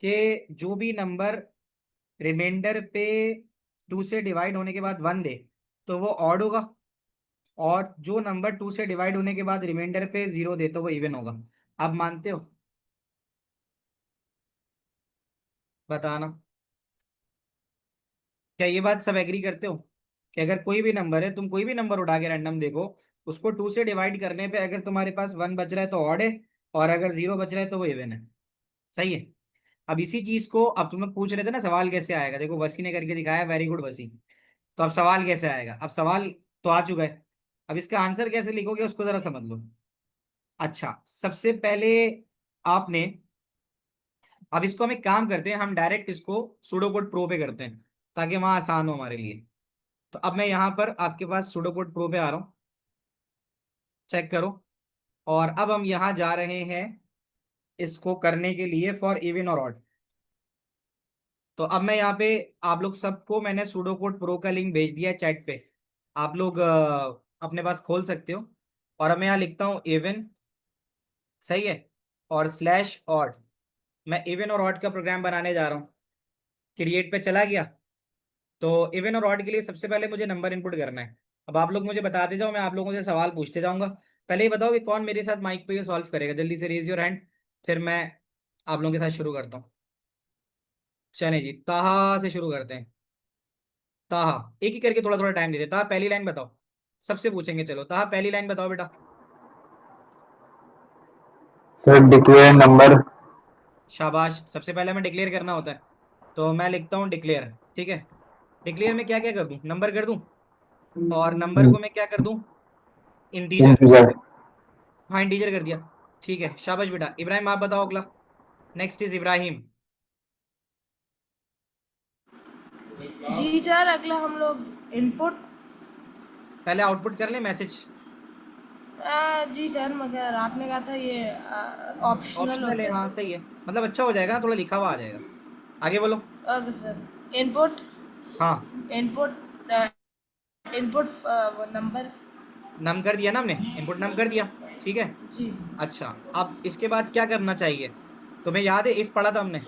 कि जो भी नंबर रिमाइंडर पे टू से डिवाइड होने के बाद वन दे तो वो ऑड होगा, और जो नंबर टू से डिवाइड होने के बाद रिमाइंडर पे जीरो दे तो वो इवन होगा। अब मानते हो? बताना। क्या ये बात सब एग्री करते हो कि अगर कोई भी नंबर है, तुम कोई भी नंबर उठा के रैंडम देखो, उसको टू से डिवाइड करने पे अगर तुम्हारे पास वन बच रहा है तो ऑड है, और अगर जीरो बच रहा है तो वो इवन है। सही है। अब इसी चीज को, अब तुम लोग पूछ रहे थे ना सवाल कैसे आएगा, देखो वसी ने करके दिखाया, वेरी गुड वसी। तो अब सवाल कैसे आएगा, अब सवाल तो आ चुका है, अब इसका आंसर कैसे लिखोगे उसको जरा समझ लो। अच्छा, सबसे पहले आपने, अब इसको हम एक काम करते हैं, हम डायरेक्ट इसको सूडो कोड प्रो पे करते हैं ताकि वहां आसान हो हमारे लिए। तो अब मैं यहाँ पर आपके पास सूडो कोड प्रो पे आ रहा हूँ, चेक करो। और अब हम यहाँ जा रहे हैं इसको करने के लिए फॉर इवन और ऑड। तो अब मैं यहाँ पे, आप लोग सबको मैंने सूडो कोड प्रो का लिंक भेज दिया है चैट पे, आप लोग अपने पास खोल सकते हो। और अब मैं यहाँ लिखता हूँ इवन, सही है, और स्लैश ऑड। मैं इवन और ऑड का प्रोग्राम बनाने जा रहा हूँ, क्रिएट पे चला गया। तो इवन और ऑड के लिए सबसे पहले मुझे नंबर इनपुट करना है। अब आप लोग मुझे बताते जाओ, मैं आप लोगों से सवाल पूछते जाऊंगा। पहले ही बताओ कि कौन मेरे साथ माइक पे ये सॉल्व करेगा, जल्दी से रेज योर हैंड, फिर मैं आप लोगों के साथ शुरू करता हूँ। चले जी, ताहा से शुरू करते हैं। ताहा, एक ही करके थोड़ा थोड़ा टाइम देते। ताहा पहली लाइन बताओ, सबसे पूछेंगे, चलो ताहा पहली लाइन बताओ बेटा। Sir declare number. शाबाश, सबसे पहले हमें डिक्लेयर करना होता है, तो मैं लिखता हूँ डिक्लेयर, ठीक है। डिक्लेयर में क्या क्या कर दूँ, नंबर कर दूँ, और नंबर को मैं क्या कर दूँ, इंटीजर। इंटीजर। हाँ इंटीजर कर दिया, ठीक है, शाबाश बेटा। इब्राहिम आप बताओ अगला, नेक्स्ट इज इब्राहिम। जी सर, अगला हम लोग इनपुट। पहले आउटपुट कर ले मैसेज। जी सर, मगर आपने कहा था ये ऑप्शनल ऑप्शनल है, होता हाँ है। सही है, मतलब अच्छा हो जाएगा ना, थोड़ा लिखा हुआ आ जाएगा। आगे बोलो। Okay sir. इनपुट। हाँ, इनपुट। Input number. नम कर दिया ना हमने, इनपुट नम कर दिया, ठीक है। जी। अच्छा, अब इसके बाद क्या करना चाहिए, तुम्हें याद है इफ पढ़ा था हमने,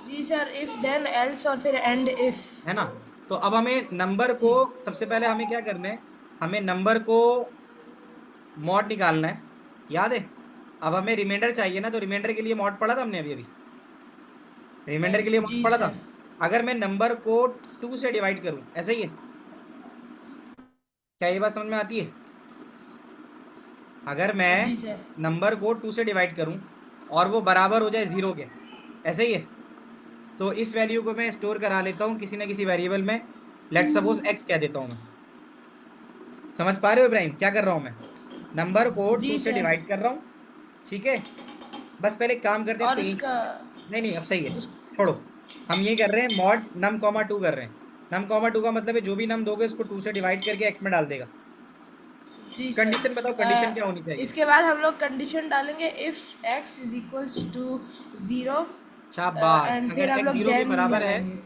जी सर, इफ देन एल्स और फिर एंड इफ। है ना। तो अब हमें नंबर को, जी। सबसे पहले हमें क्या करना है, हमें नंबर को मॉड निकालना है, याद है। अब हमें रिमाइंडर चाहिए ना, तो रिमाइंडर के लिए मॉड पढ़ा था हमने अभी अभी, रिमाइंडर के लिए मॉड जी पढ़ा था। सर। अगर मैं नंबर को 2 से डिवाइड करूं, ऐसा ही है, क्या ये बात समझ में आती है। अगर मैं जी सर। नंबर को 2 से डिवाइड करूं और वो बराबर हो जाए 0 के, ऐसे ही है, तो इस वैल्यू को मैं स्टोर करा लेता हूँ किसी ना किसी वेरिएबल में, लेट सपोज एक्स कह देता हूँ मैं। समझ पा रहे हो इब्राहिम क्या कर रहा हूँ मैं, नंबर को जी 2 से सर। डिवाइड कर रहा हूँ, ठीक है। बस पहले एक काम करते हैं और इसको उसका नहीं नहीं अब सही है, उस छोड़ो। हम ये कर रहे हैं मॉड नम कॉमा टू कर रहे हैं। नम कॉमा टू का मतलब है जो भी नम दोगे उसको 2 से डिवाइड करके एक्स में डाल देगा। जी सर। कंडीशन बताओ, कंडीशन क्या होनी चाहिए। इसके बाद हम लोग कंडीशन डालेंगे if x is equals to zero. शाबाश, एंड फिर अगर हम एक्स लोग 0 के देन बराबर है लगाएंगे।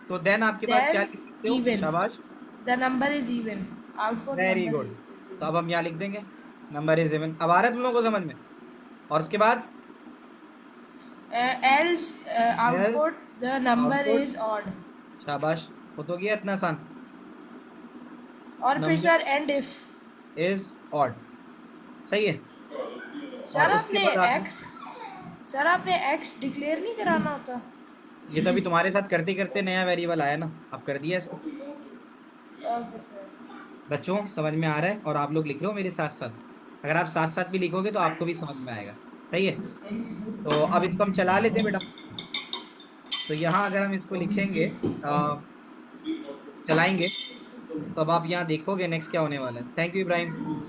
तो देन आपके पास क्या देन लिख सकते हो, इवन। शाबाश, the number is even. Output very number good. Is तो इवन। अब हम यहाँ लिख देंगे नंबर इज इवन। अब आ रहा है तुम लोगों को समझ में। और उसके बाद else else output the number output, is odd. शाबाश, हो तो गया इतना आसान। और फिर number sir and if. Is odd, सही है। और सर उसके आपने बाद आपने, एक्स सर आपने एक्स डिक्लेयर नहीं कराना होता। ये तो अभी तुम्हारे साथ करते करते नया वेरिएबल आया ना, अब कर दिया इसको। Okay sir. बच्चों समझ में आ रहा है, और आप लोग लिख रहे हो मेरे साथ साथ, अगर आप साथ साथ भी लिखोगे तो आपको भी समझ में आएगा, सही है। तो अब इसको हम चला लेते हैं बेटा। तो यहाँ अगर हम इसको लिखेंगे, चलाएंगे, तो अब आप यहाँ देखोगे नेक्स्ट क्या होने वाला है। Thank you Ibrahim.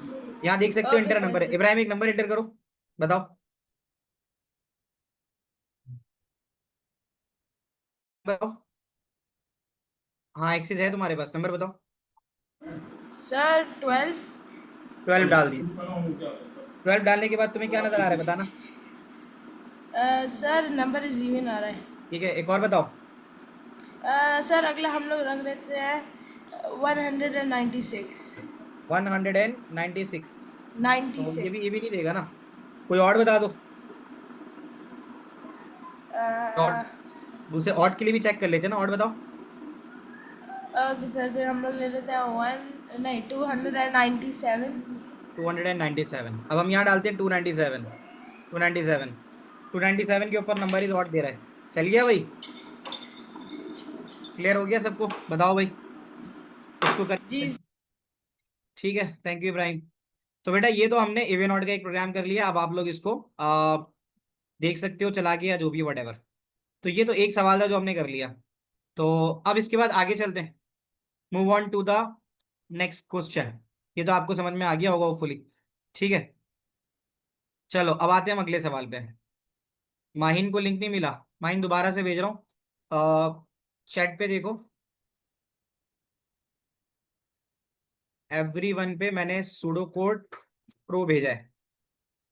यहाँ देख सकते हो ओके इंटर सर। नंबर है, इब्राहिम एक नंबर इंटर करो, बताओ। बताओ, हाँ एक्सिस है तुम्हारे पास, नंबर बताओ। सर 12। 12 डाल दिए। 12 डालने के बाद तुम्हें क्या नजर आ रहा है बताना। सर नंबर इज इवन आ रहा है। ठीक है, एक और बताओ। सर अगला हम लोग रख लेते हैं 196। 196, तो ये 96। भी नहीं देगा ना, कोई और बता दो। और दूसरे ऑड के लिए भी चेक कर लेते हैं ना, ऑड बताओ। ओके सर, फिर हम लोग ले लेते हैं 297। 297, अब हम यहाँ डालते हैं 297। 297, 297 के ऊपर नंबर इज ऑड दे रहा है, चल गया भाई, क्लियर हो गया सबको, बताओ भाई इसको कर। जी। ठीक है, थैंक यू इब्राहिम। तो बेटा ये तो हमने इवन ऑड का एक प्रोग्राम कर लिया, अब आप लोग इसको देख सकते हो चला के या जो भी वटेवर। तो ये तो एक सवाल था जो हमने कर लिया। तो अब इसके बाद आगे चलते हैं, move on to the next question. ये तो आपको समझ में आ गया होगा होपफुली। ठीक है, चलो अब आते हैं हम अगले सवाल पे। माहिन को लिंक नहीं मिला, माहिन दोबारा से भेज रहा हूँ, चैट पे देखो, एवरीवन पे मैंने सूडो कोड प्रो भेजा है,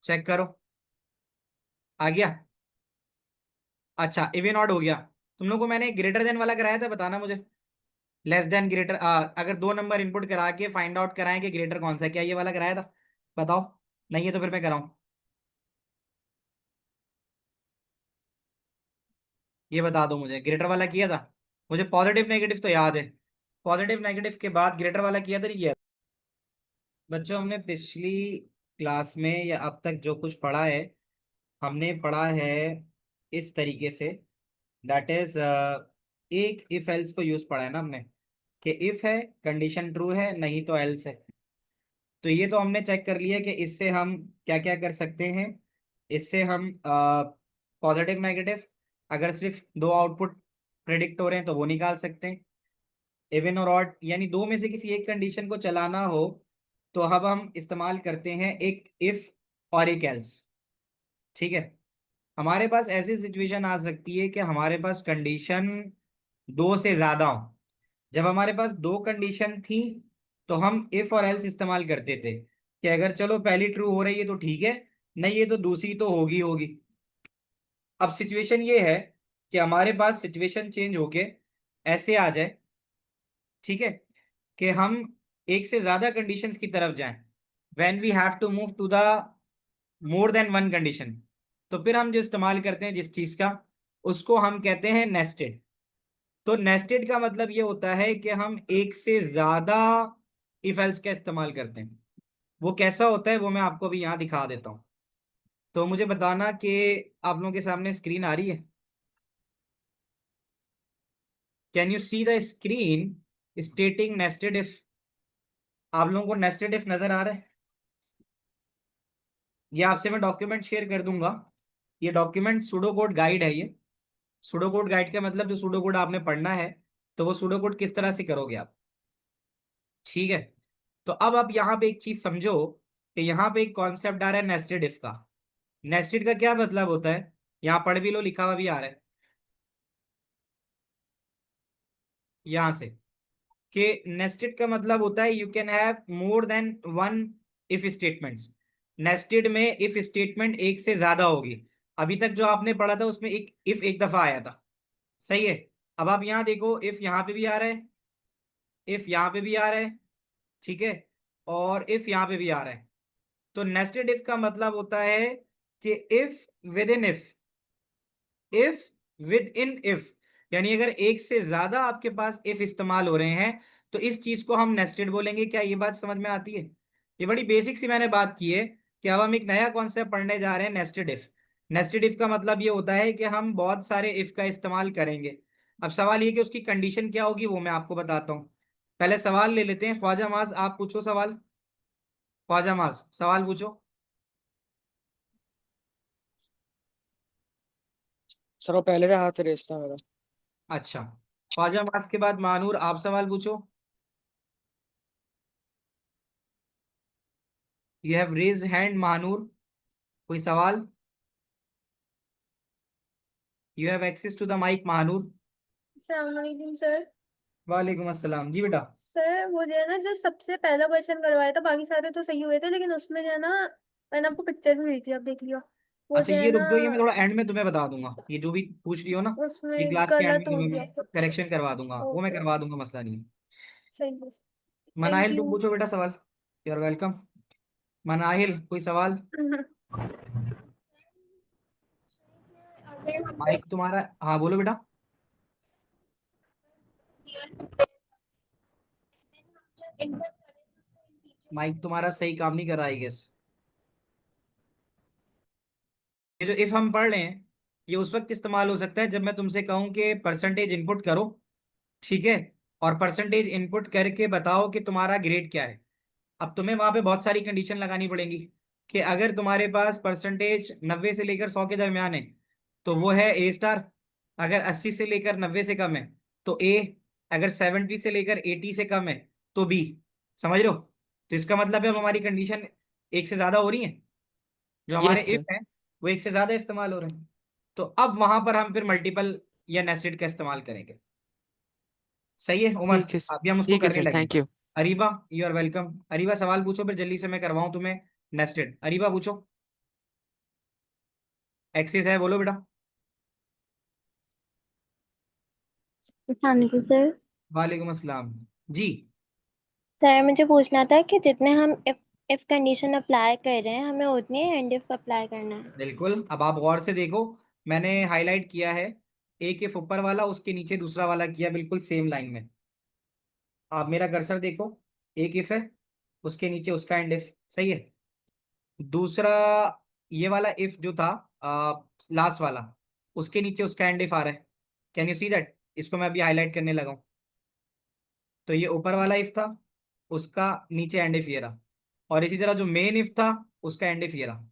चेक करो। आ गया? अच्छा, इवन ऑड हो गया। तुम लोग को मैंने ग्रेटर देन वाला कराया था, बताना मुझे। लेस देन ग्रेटर, अगर दो नंबर इनपुट करा के फाइंड आउट कराएं कि ग्रेटर कौन सा है, क्या ये वाला कराया था? बताओ, नहीं है तो फिर मैं कराऊं। ये बता दो मुझे, ग्रेटर वाला किया था? मुझे पॉजिटिव नेगेटिव तो याद है, पॉजिटिव नेगेटिव के बाद ग्रेटर वाला किया था, नहीं किया था? बच्चों, हमने पिछली क्लास में या अब तक जो कुछ पढ़ा है, हमने पढ़ा है इस तरीके से, दैट इज एक इफ एल्स को यूज पढ़ा है ना हमने, कि इफ है कंडीशन ट्रू है, नहीं तो एल्स है। तो ये तो हमने चेक कर लिया कि इससे हम क्या क्या कर सकते हैं। इससे हम पॉजिटिव नेगेटिव, अगर सिर्फ दो आउटपुट प्रेडिक्ट हो रहे हैं तो वो निकाल सकते हैं। इवन और ऑड, यानी दो में से किसी एक कंडीशन को चलाना हो तो अब हम इस्तेमाल करते हैं एक इफ और एक एल्स। ठीक है, हमारे पास ऐसी सिचुएशन आ सकती है कि हमारे पास कंडीशन दो से ज्यादा हो। जब हमारे पास दो कंडीशन थी तो हम इफ और एल्स इस्तेमाल करते थे कि अगर चलो पहली ट्रू हो रही है तो ठीक है, नहीं है तो दूसरी तो होगी होगी। अब सिचुएशन ये है कि हमारे पास सिचुएशन चेंज होके ऐसे आ जाए, ठीक है, कि हम एक से ज्यादा कंडीशंस की तरफ जाएं, when we have to move to the more than one condition. तो फिर हम जो इस्तेमाल करते हैं जिस चीज का, उसको हम कहते हैं नेस्टेड। तो नेस्टेड का मतलब ये होता है कि हम एक से ज्यादा इफ एल्स का इस्तेमाल करते हैं। वो कैसा होता है वो मैं आपको अभी यहाँ दिखा देता हूँ। तो मुझे बताना कि आप लोगों के सामने स्क्रीन आ रही है? Can you see the screen स्टेटिंग nested if? आप लोगों को नेस्टेड इफ नजर आ रहा है? ये आपसे मैं डॉक्यूमेंट शेयर कर दूंगा। ये डॉक्यूमेंट सूडो कोड गाइड है ये। सूडो कोड गाइड का मतलब जो सूडो कोड आपने पढ़ना है, तो वो सूडो कोड किस तरह से करोगे आप। ठीक है, तो अब आप यहाँ पे एक चीज समझो कि यहाँ पे एक कॉन्सेप्ट आ रहा है नेस्टेड इफ का। नेस्टेड का क्या मतलब होता है, यहाँ पढ़ भी लो, लिखा हुआ भी आ रहा है यहाँ से, कि नेस्टेड का मतलब होता है you can have more than one if statements. Nested में इफ स्टेटमेंट एक से ज्यादा होगी। अभी तक जो आपने पढ़ा था उसमें एक इफ एक दफा आया था, सही है। अब आप यहाँ देखो, इफ यहाँ पे भी आ रहा है, इफ यहाँ पे भी आ रहा है, ठीक है, और इफ यहाँ पे भी आ रहा है। तो नेस्टेड इफ का मतलब होता है कि if with in if with in if, यानी अगर एक से ज्यादा आपके पास इफ इस्तेमाल हो रहे हैं तो इस चीज को हम नेस्टेड बोलेंगे। क्या ये बात समझ में आती है? ये बड़ी बेसिक सी मैंने बात की है कि अब हम एक नया कॉन्सेप्ट पढ़ने जा रहे हैं, नेस्टेड इफ। नेस्टेड इफ का मतलब ये होता है कि हम बहुत सारे इफ का इस्तेमाल करेंगे। अब सवाल ये कि उसकी कंडीशन क्या होगी वो मैं आपको बताता हूँ। पहले सवाल ले लेते हैं। ख्वाजा माज, आप पूछो सवाल। ख्वाजा माज, सवाल पूछो। सर वो पहले से हाथ रेस था मेरा। अच्छा, ख्वाजा माज के बाद मानूर, आप सवाल पूछो। You have raise hand Manoor, कोई सवाल? You have access to the mic Manoor. अस्सलामुअलैकुम सर। वालेकुम अस्सलाम जी बेटा। सर वो जो है ना, जो सबसे पहला क्वेश्चन करवाया था बाकी सारे तो सही हुए थे, लेकिन उसमें जो है ना, मैंने आपको पिक्चर भी भेजी थी, आप देख लियो। वो अच्छा जो है ये रुक ना, जाओ, ये मैं थोड़ा एंड में तुम्हें बता दूंगा, ये जो भी पूछ रही हो ना, ये उसमें क्लास के एंड गलत में हो तुम्हें गया मैं कुछ। करेक्शन करवा दूंगा, वो मैं ओके, करवा दूंगा, मसला नहीं है। सही है। थैंक मनाहिल तुम यू। पूछो बेटा सवाल। You are welcome. मनाहिल, कोई सवाल? माइक तुम्हारा, हाँ बोलो बेटा। माइक तुम्हारा सही काम नहीं कर रहा है गेस। ये जो इफ हम पढ़ रहे हैं, ये उस वक्त इस्तेमाल हो सकता है जब मैं तुमसे कहूं कि परसेंटेज इनपुट करो, ठीक है, और परसेंटेज इनपुट करके बताओ कि तुम्हारा ग्रेड क्या है। अब तुम्हें वहां पे बहुत सारी कंडीशन लगानी पड़ेंगी। कि अगर तुम्हारे पास परसेंटेज 90 से लेकर 100 के दरमियान है तो वो है ए स्टार, अगर 80 से लेकर 90 से कम है तो ए, अगर 70 से लेकर 80 से कम है तो बी। समझ रहे हो? तो इसका मतलब है अब हमारी कंडीशन एक से ज्यादा हो रही है, जो हमारे यस इफ सर। है वो एक से ज्यादा इस्तेमाल हो रहे हैं। तो अब वहां पर हम फिर मल्टीपल या नेस्टेड का इस्तेमाल करेंगे। सही है उमर? ठीक है अभी हम उसको ठीक है करने सर, लगे। Thank you. Ariba, you are welcome. Ariba सवाल पूछो फिर जल्दी से मैं करवाऊं तुम्हें नेस्टेड। अरीबा पूछो, एक्सिस है, बोलो बेटा। अस्सलाम वालेकुम सर। वालेकुम अस्सलाम जी। सर मुझे पूछना था कि जितने हम इफ कंडीशन अप्लाई कर रहे हैं हमें उतनी एंड इफ अप्लाई करना है। बिल्कुल, अब आप गौर से देखो, मैंने हाईलाइट किया है, एक इफ ऊपर वाला उसके नीचे दूसरा वाला किया, बिल्कुल सेम लाइन में। आप मेरा कर्सर देखो, एक इफ है, उसके नीचे उसका एंड इफ। सही है। दूसरा, ये वाला इफ जो था लास्ट वाला, उसके नीचे उसका एंड इफ आ रहा है। Can you see that? इसको मैं अभी हाईलाइट करने लगा हूं। तो ये ऊपर वाला इफ था, उसका नीचे एंड इफ ये रहा, और इसी तरह जो मेन इफ था उसका एंड इफ ये रहा।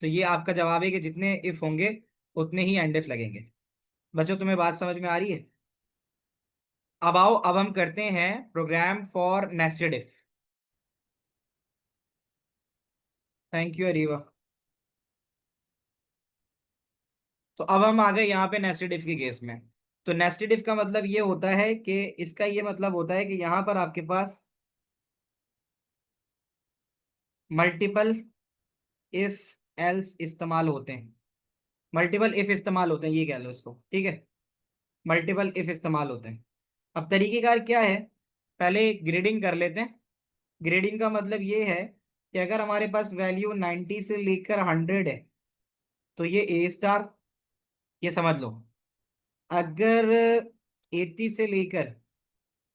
तो ये आपका जवाब है कि जितने इफ होंगे उतने ही एंड इफ लगेंगे। बच्चों तुम्हें बात समझ में आ रही है? अब आओ, अब हम करते हैं program for nested if. Thank you Ariva. तो अब हम आ गए यहाँ पे नेस्टेड इफ के केस में। तो नेस्टेड इफ का मतलब ये होता है कि इसका ये मतलब होता है कि यहाँ पर आपके पास मल्टीपल इफ एल्स इस्तेमाल होते हैं। मल्टीपल इफ इस्तेमाल होते हैं, ये कह लो इसको, ठीक है। मल्टीपल इफ इस्तेमाल होते हैं। अब तरीकेकार क्या है, पहले ग्रेडिंग कर लेते हैं। ग्रेडिंग का मतलब ये है कि अगर हमारे पास वैल्यू 90 से लेकर 100 है तो ये ए स्टार, ये समझ लो। अगर 80 से लेकर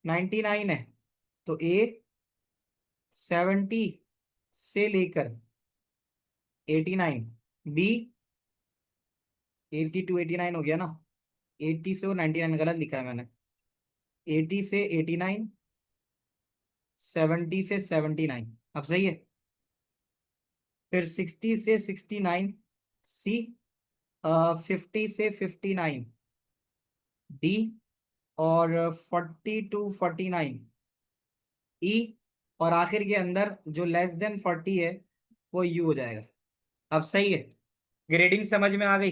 99 है तो ए, 70 से लेकर 89 बी, 80 टू 89 हो गया ना, 80 से, वो 99 गलत लिखा है मैंने, 80 से 89, 70 से 79, अब सही है। फिर 60 से 69 सी, 50 से 59 डी, और 40 टू 49 ई, और आखिर के अंदर जो लेस देन 40 है वो यू हो जाएगा। अब सही है, ग्रेडिंग समझ में आ गई।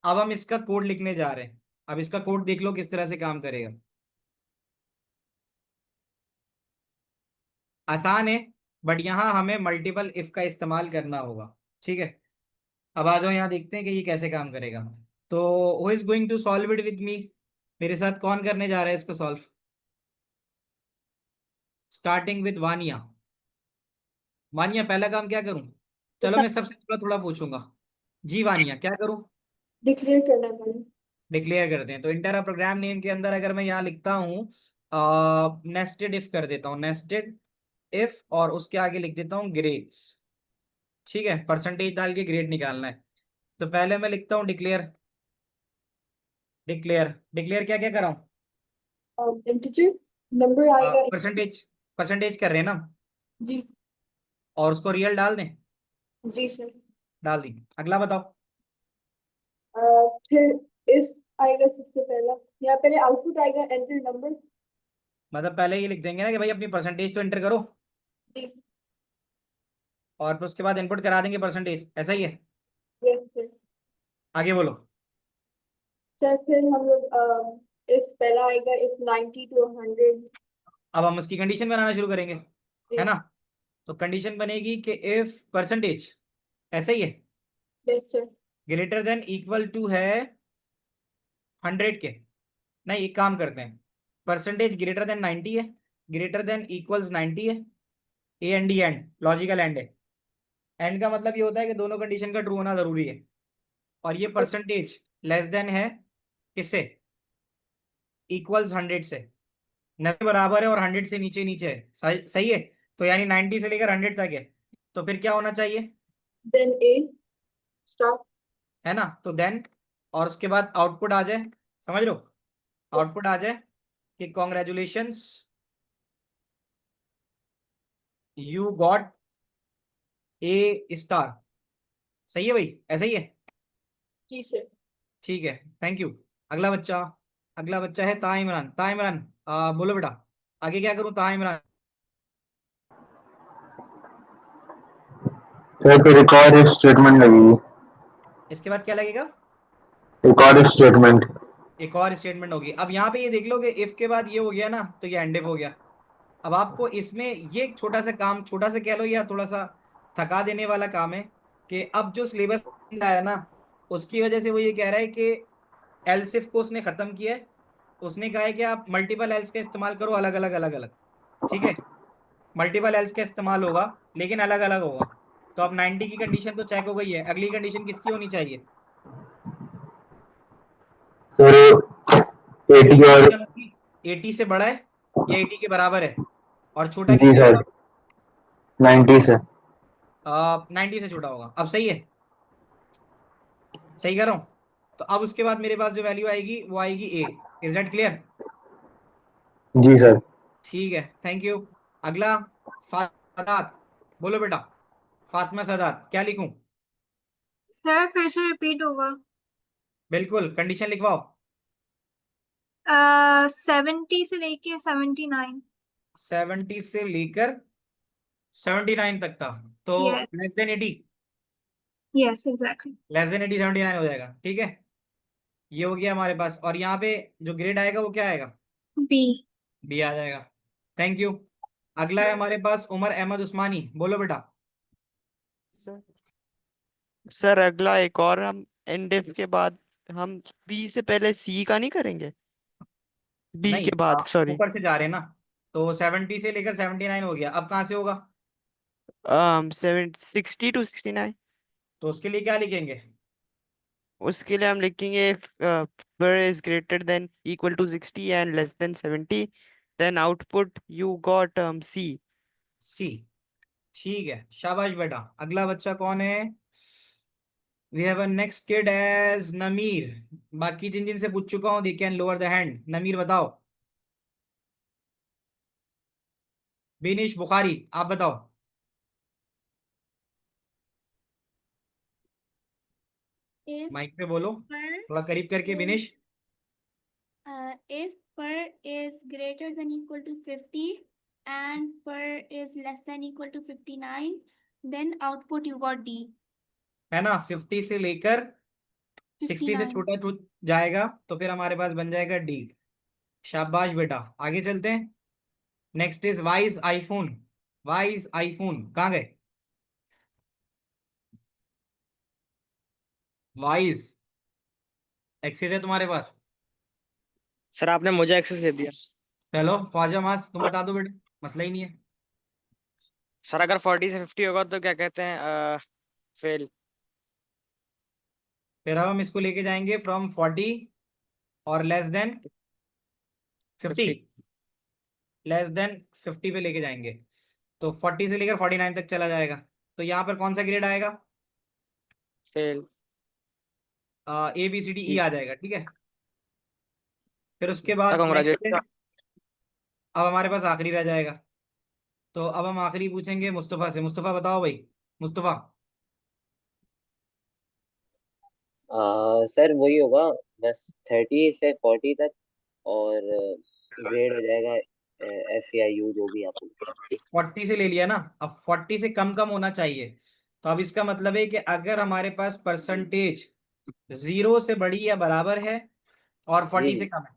अब हम इसका कोड लिखने जा रहे हैं। अब इसका कोड देख लो किस तरह से काम करेगा। आसान है, बट यहाँ हमें मल्टीपल इफ का इस्तेमाल करना होगा, ठीक है। अब आ जाओ यहाँ देखते हैं कि ये कैसे काम करेगा। तो who is going to solve it with me? मेरे साथ कौन करने जा रहा है इसको solve? Starting with Vania. Vania, पहला काम क्या करूं? चलो मैं सबसे थोड़ा थोड़ा पूछूंगा। जी वानिया, क्या करूं? डिक्लेयर करना पड़े। डिक्लेयर करते हैं। तो इंटर प्रोग्राम नेम के अंदर अगर मैं यहाँ लिखता हूँ नेस्टेड इफ कर देता हूँ, नेस्टेड इफ, और उसके आगे लिख देता हूँ ग्रेड्स। ठीक है, परसेंटेज डाल के ग्रेड निकालना है। तो पहले मैं लिखता हूँ डिक्लेयर। डिक्लेयर, डिक्लेयर क्या क्या कराऊँ? इंटीजर नंबर आएगा। परसेंटेज, परसेंटेज कर रहे हैं ना, जी। और उसको रियल डाल दें। जी सर। डाल दी, अगला बताओ। फिर इफ आएगा सबसे पहला, या पहले आउटपुट आएगा एंटर नंबर। मतलब पहले ये लिख देंगे ना कि भाई अपनी परसेंटेज तो एंटर करो, जी। और फिर उसके बाद इनपुट करा देंगे परसेंटेज, ऐसा ही है। Yes sir. आगे बोलो। सर फिर हम लोग इफ पहला आएगा इफ 90 टू 100। अब हम उसकी कंडीशन बनाना शुरू करेंगे, है जी। ना। तो कंडीशन बनेगी कि इफ परसेंटेज, ऐसा ही है, yes sir. Greater than equal to है 100 के। नहीं, एक काम करते हैं, परसेंटेज ग्रेटर देन 90 है, ग्रेटर देन इक्वल्स 90 है, A and D and, logical and है। एंड का मतलब ये होता है कि दोनों कंडीशन का ट्रू होना जरूरी है। और ये परसेंटेज लेस देन है किससे? इक्वल्स 100 से। 90 बराबर है और 100 से नीचे नीचे है, सही सही है। तो यानी 90 से लेकर 100 तक है, तो फिर क्या होना चाहिए? देन ए स्टॉप। है ना। तो देन, और उसके बाद आउटपुट आ जाए, समझ लो, आउटपुट आ जाए कि congratulations, you got a star. सही है भाई, ऐसा ही है। ठीक है। ठीक है, थैंक यू। अगला बच्चा, अगला बच्चा है ता इमरान। ता इमरान, बोलो बेटा, आगे क्या करूं ता इमरान? सर फिर एक और इफ स्टेटमेंट लगेगी। इसके बाद क्या लगेगा? एक और इफ स्टेटमेंट। एक और स्टेटमेंट होगी। अब यहाँ पे ये देख लो कि इफ के बाद ये हो गया ना, तो ये एंड इफ हो गया। अब आपको इसमें ये एक छोटा सा काम, छोटा सा कह लो या थोड़ा सा थका देने वाला काम है, कि अब जो सिलेबस आया ना, उसकी वजह से वो ये कह रहा है कि एलसिफ को उसने खत्म किया है। उसने कहा है कि आप मल्टीपल एल्स का इस्तेमाल करो, अलग अलग अलग अलग। ठीक है, मल्टीपल एल्स का इस्तेमाल होगा, लेकिन अलग अलग होगा। तो अब 90 की कंडीशन तो चेक हो गई है, अगली कंडीशन किसकी होनी चाहिए? सर अगली 80 और। कंडीशन होगी 80 से बड़ा है या 80 के बराबर है, और छोटा जी किससे सर, होगा? 90 से। 90 से छोटा होगा। अब सही है, सही कर रहा हूँ? तो अब उसके बाद मेरे पास जो वैल्यू आएगी वो आएगी ए। Is that clear? जी सर। ठीक है, थैंक यू। अगला, सादात, बोलो बेटा। फातिमा सादात, क्या लिखूं? सर फिर से रिपीट होगा। बिल्कुल, कंडीशन लिखवाओ। 70 से लेके 79। 70 से लेकर 79 तक था, तो less than yes. 80। Yes exactly. Less than 80 79 हो जाएगा। ठीक है, ये हो गया हमारे पास। और यहाँ पे जो ग्रेड आएगा वो क्या आएगा? बी। बी आ जाएगा। Thank you. अगला है हमारे पास उमर अहमद उस्मानी। बोलो बेटा। सर सर अगला एक और, हम एनडेफ के बाद हम बी से पहले सी का नहीं करेंगे? बी नहीं, के बाद सॉरी। ऊपर से जा रहे हैं ना, तो 70 से लेकर 79 हो गया। अब कहाँ से होगा? 60 to 69। तो उसके लिए क्या लिखेंगे? उसके लिए हम लिखेंगे पर is greater than equal to 60 and less than 70, then output you got C. C. ठीक है, शाबाश बेटा। अगला बच्चा कौन है? We have a next kid as Nameer. बाकी जिन जिन से पूछ चुका हूं, they can lower the hand. Nameer बताओ। बिनिश बुखारी, आप बताओ। if माइक पे बोलो, per थोड़ा करीब करके। is बिनिश, if per is greater than equal to 50 and per is less than equal to 59, then output you got D. है ना, 50 से लेकर 60 से 59. छोटा छूट जाएगा, तो फिर हमारे पास बन जाएगा डी। शाबाश बेटा, आगे चलते हैं। Next is wise iPhone. Wise iPhone कहाँ गए? वाइज, एक्सेस है तुम्हारे पास? सर आपने मुझे एक्सेस दे दिया। चलो ख्वाजा मास, तुम बता दो बेटा, मसला ही नहीं है। सर अगर 40 से 50 होगा तो क्या कहते हैं, फेल। फिर अब हम इसको लेके जाएंगे फ्रॉम 40 और लेस देन 50। 50। लेस देन 50 पे लेके जाएंगे, तो 40 से लेकर 49 तक चला जाएगा। तो यहाँ पर कौन सा ग्रेड आएगा? Fail. A B C D E ठीक। आ जाएगा। ठीक है, फिर उसके बाद नेक्स्ट है, कॉन्ग्रेचुलेशन। अब हमारे पास आखिरी रह जाएगा। तो अब हम आखिरी पूछेंगे मुस्तफ़ा से। मुस्तफ़ा बताओ भाई। मुस्तफ़ा, सर वही होगा, बस 30 से 40 तक, और ग्रेड हो जाएगा FAIU जो भी आप बोलते हैं। 40 से ले लिया ना, अब 40 से कम कम होना चाहिए। तो अब इसका मतलब है कि अगर हमारे पास परसेंटेज 0 से बड़ी या बराबर है और जी 40 से जी। कम है,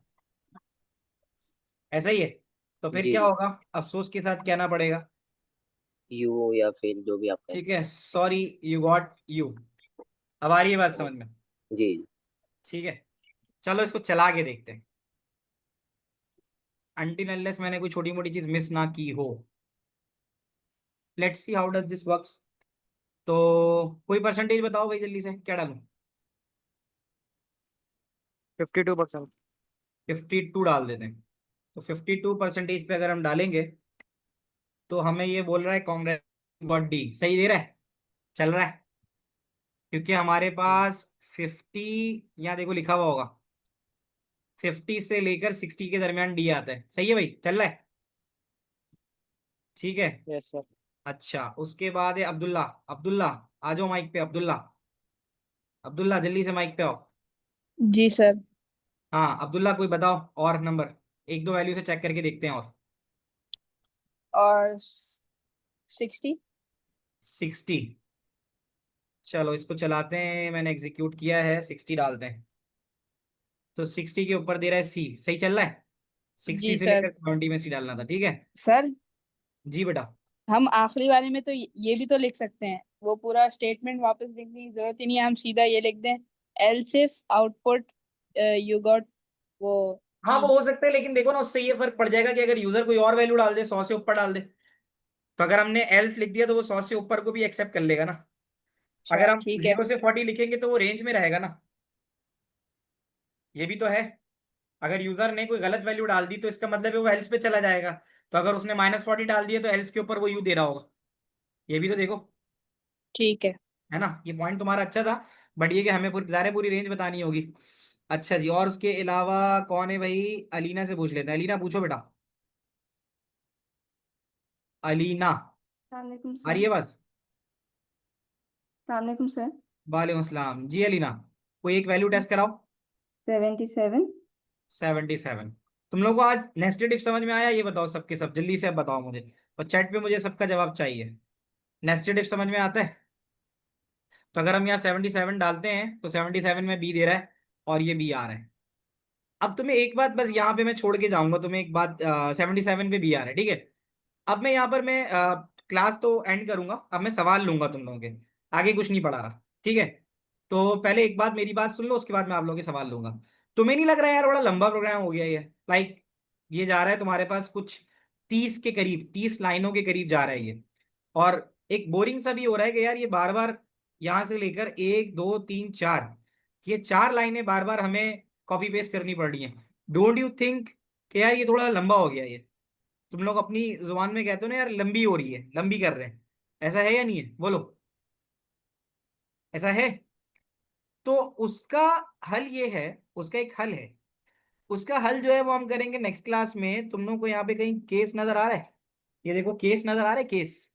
ऐसा ही है, तो फिर जी क्या जी। होगा? अफसोस के साथ कहना पड़ेगा। यू या फेल जो भी आप ठीक कहते है, सॉरी, यू गॉट यू। अब आ रही है बात हैं। समझ में? जी जी। ठीक है, चलो इसको चला के देखते हैं, अनटिल अनलेस मैंने कोई छोटी मोटी चीज मिस ना की हो। Let's see how does this works. तो कोई परसेंटेज बताओ भाई, जल्दी से क्या डालूं? 52%। 52 डाल देते हैं। तो 52% पे अगर हम डालेंगे, तो हमें ये बोल रहा है कांग्रेस गॉट डी। सही दे रहा है, चल रहा है, क्योंकि हमारे पास 50, यहाँ देखो लिखा हुआ होगा, 50 से लेकर 60 के दरमियान डी आता है। सही है भाई, चल रहा है। ठीक है, यस सर। अच्छा, उसके बाद है अब्दुल्ला। अब्दुल्ला आ जाओ माइक पे। अब्दुल्ला, अब्दुल्ला जल्दी से माइक पे आओ। जी सर। हाँ अब्दुल्ला, कोई बताओ और नंबर, एक दो वैल्यू से चेक करके देखते हैं। और और 60। 60, चलो इसको चलाते हैं, मैंने एग्जीक्यूट किया है, 60 डालते हैं। तो 60 के ऊपर दे रहा है सी, सही चल रहा है। 60 जी से सर। लेकर 70 में सी डालना था, ठीक है। सर जी बेटा। हम आखिरी वाले में तो ये भी तो लिख सकते हैं, वो पूरा स्टेटमेंट वापस लिखने की जरूरत ही नहीं है, हम सीधा ये लिख दें else if output you got वो हाँ वो ई। हो सकता है, लेकिन देखो ना, उससे ये फर्क पड़ जाएगा कि अगर यूजर कोई और वैल्यू डाल दे, 100 से ऊपर डाल दे, तो अगर हमने एल्स लिख दिया तो वो 100 से ऊपर को भी एक्सेप्ट कर लेगा ना। अच्छा अगर हम ठीक है। 0 से 40 लिखेंगे तो वो रेंज में रहेगा ना, ये भी तो है। अगर यूजर ने कोई गलत वैल्यू डाल दी तो इसका मतलब है वो एल्स पे चला जाएगा। तो अगर उसने -40 डाल दिया तो एल्स के ऊपर वो यू दे रहा होगा, ये भी तो देखो, ठीक है। है ना। ये पॉइंट तुम्हारा अच्छा था, बट ये कि हमें पूरी ज़ाहिर है पूरी रेंज बतानी होगी। अच्छा जी, और उसके अलावा कौन है भाई, अलीना से पूछ लेते हैं। अलीना पूछो बेटा। अलीना, सलामकुम आ रही सर। है बस। सलामकुम सर। वालेकुम सलाम जी। अलीना, कोई एक वैल्यू टेस्ट कराओ। 77। 77। तुम लोगों को आज नेस्टेड इफ समझ में आया, ये बताओ सबके सब, जल्दी से अब बताओ मुझे, और चैट पे मुझे सबका जवाब चाहिए। नेस्टेड इफ समझ में आता है? तो अगर हम यहाँ 77 डालते हैं तो 77 में बी दे रहा है और ये बी आ रहा है। अब तुम्हें एक बात बस यहाँ पे मैं छोड़ के जाऊंगा, तुम्हें एक बात, 77 पे बी आ रहा है, ठीक है। अब मैं यहाँ पर मैं क्लास तो एंड करूंगा, अब मैं सवाल लूंगा तुम लोगों के, आगे कुछ नहीं पढ़ा रहा, ठीक है। तो पहले एक बात मेरी बात सुन लो, उसके बाद मैं आप लोगों के सवाल लूंगा। तुम्हें नहीं लग रहा है यार बड़ा लंबा प्रोग्राम हो गया ये, लाइक ये जा रहा है तुम्हारे पास कुछ 30 के करीब, 30 लाइनों के करीब जा रहा है ये। और एक बोरिंग सा भी हो रहा है कि यार ये बार बार यहाँ से लेकर 1 2 3 4, ये 4 लाइनें बार बार हमें कॉपी पेस्ट करनी पड़ रही हैं। डोंट यू थिंक कि यार ये थोड़ा लंबा हो गया ये? तुम लोग अपनी जुबान में कहते हो ना यार लंबी हो रही है, लंबी कर रहे हैं, ऐसा है या नहीं है, बोलो, ऐसा है? तो उसका हल ये है, उसका एक हल है। उसका हल जो है वो हम करेंगे नेक्स्ट क्लास में। तुम लोगों को यहाँ पे कहीं केस नजर आ रहा है? ये देखो केस नजर आ रहा है, case,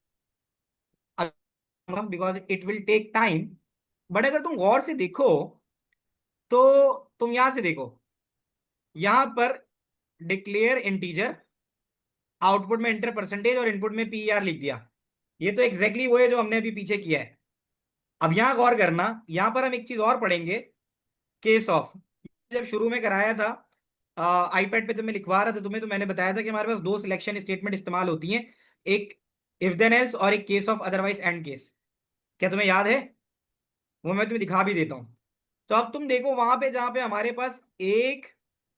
because it will take time. But अगर तुम गौर से देखो तो तुम यहां से देखो, यहां पर डिक्लेयर इंटीजर, आउटपुट में एंटर परसेंटेज और इनपुट में पीआर लिख दिया। ये तो एग्जैक्टली वो है जो हमने अभी पीछे किया है। अब यहां गौर करना, यहां पर हम एक चीज और पढ़ेंगे, केस ऑफ। जब शुरू में कराया था आईपैड पे, जब मैं लिखवा रहा था तुम्हें, तो मैंने बताया था कि हमारे पास दो सिलेक्शन स्टेटमेंट इस्तेमाल होती हैं, एक इफ देन एल्स और एक case of otherwise and case. क्या तुम्हें याद है? वो मैं तुम्हें दिखा भी देता हूँ। तो अब तुम देखो वहां पे जहां पे हमारे पास एक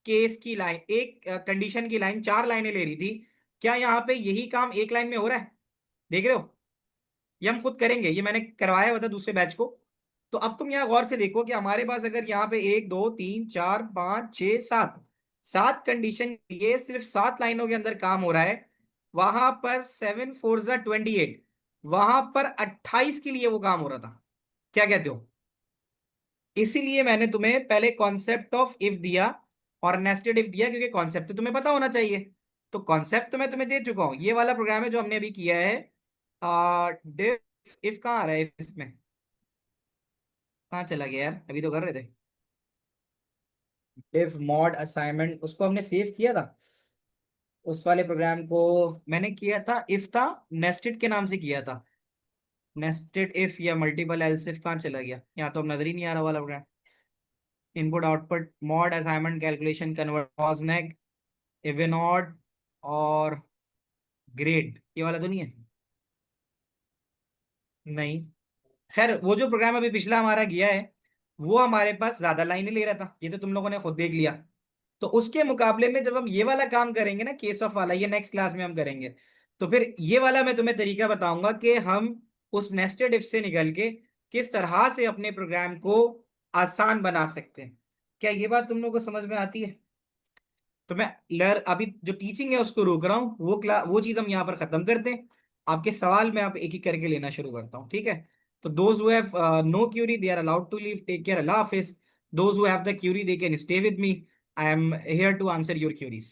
केस की लाइन, एक कंडीशन की लाइन 4 लाइनें ले रही थी, क्या यहाँ पे यही काम एक लाइन में हो रहा है? देख रहे हो? ये हम खुद करेंगे, ये मैंने करवाया हुआ था दूसरे बैच को। तो अब तुम यहाँ गौर से देखो कि हमारे पास अगर यहाँ पे 1 2 3 4 5 6 7, 7 कंडीशन, ये सिर्फ 7 लाइनों के अंदर काम हो रहा है। वहां पर 7 4 28, वहां पर 28 के लिए वो काम हो रहा था। क्या कहते हो? इसीलिए मैंने तुम्हें पहले कॉन्सेप्ट ऑफ इफ दिया और नेस्टेड इफ दिया, क्योंकि कॉन्सेप्ट तो तुम्हें पता होना चाहिए। तो कॉन्सेप्ट तो मैं तुम्हें दे चुका हूं, ये वाला प्रोग्राम है जो हमने अभी किया है। डिफ इफ कहाँ आ रहा है, इसमें कहाँ चला गया यार, अभी तो कर रहे थे। डिफ मॉड असाइनमेंट, उसको हमने सेव किया था, उस वाले प्रोग्राम को मैंने किया था, इफ था, नेस्टेड के नाम से किया था। नेस्टेड इफ या मल्टीपल एल्स इफ कहाँ चला गया, यहाँ तो अब नजर ही नहीं आ रहा वाला program. Input output mod assignment calculation convert कॉसनेक इवेनॉड और ग्रेड, ये वाला तो नहीं है? नहीं, खैर वो जो प्रोग्राम अभी पिछला हमारा गया है वो हमारे पास ज्यादा लाइनें ले रहा था, ये तो तुम लोगों ने खुद देख लिया। तो उसके मुकाबले में जब हम ये वाला काम करेंगे ना, केस ऑफ वाला, ये नेक्स्ट क्लास में हम करेंगे, तो फिर ये वाला मैं तुम्हें तरीका बताऊंगा कि हम उस नेस्टेड इफ से निकल के किस तरह से अपने प्रोग्राम को आसान बना सकते हैं। क्या ये बात तुम लोगों को समझ में आती है? तो मैं लर अभी जो टीचिंग है उसको रोक रहा हूँ, वो चीज हम यहाँ पर खत्म करते हैं। आपके सवाल मैं आप एक एक करके लेना शुरू करता हूँ, ठीक है। तो those who have no query they are allowed to leave, take care, अल्लाह हाफिज। Those who have the query they can stay with me, I am here to answer your curies.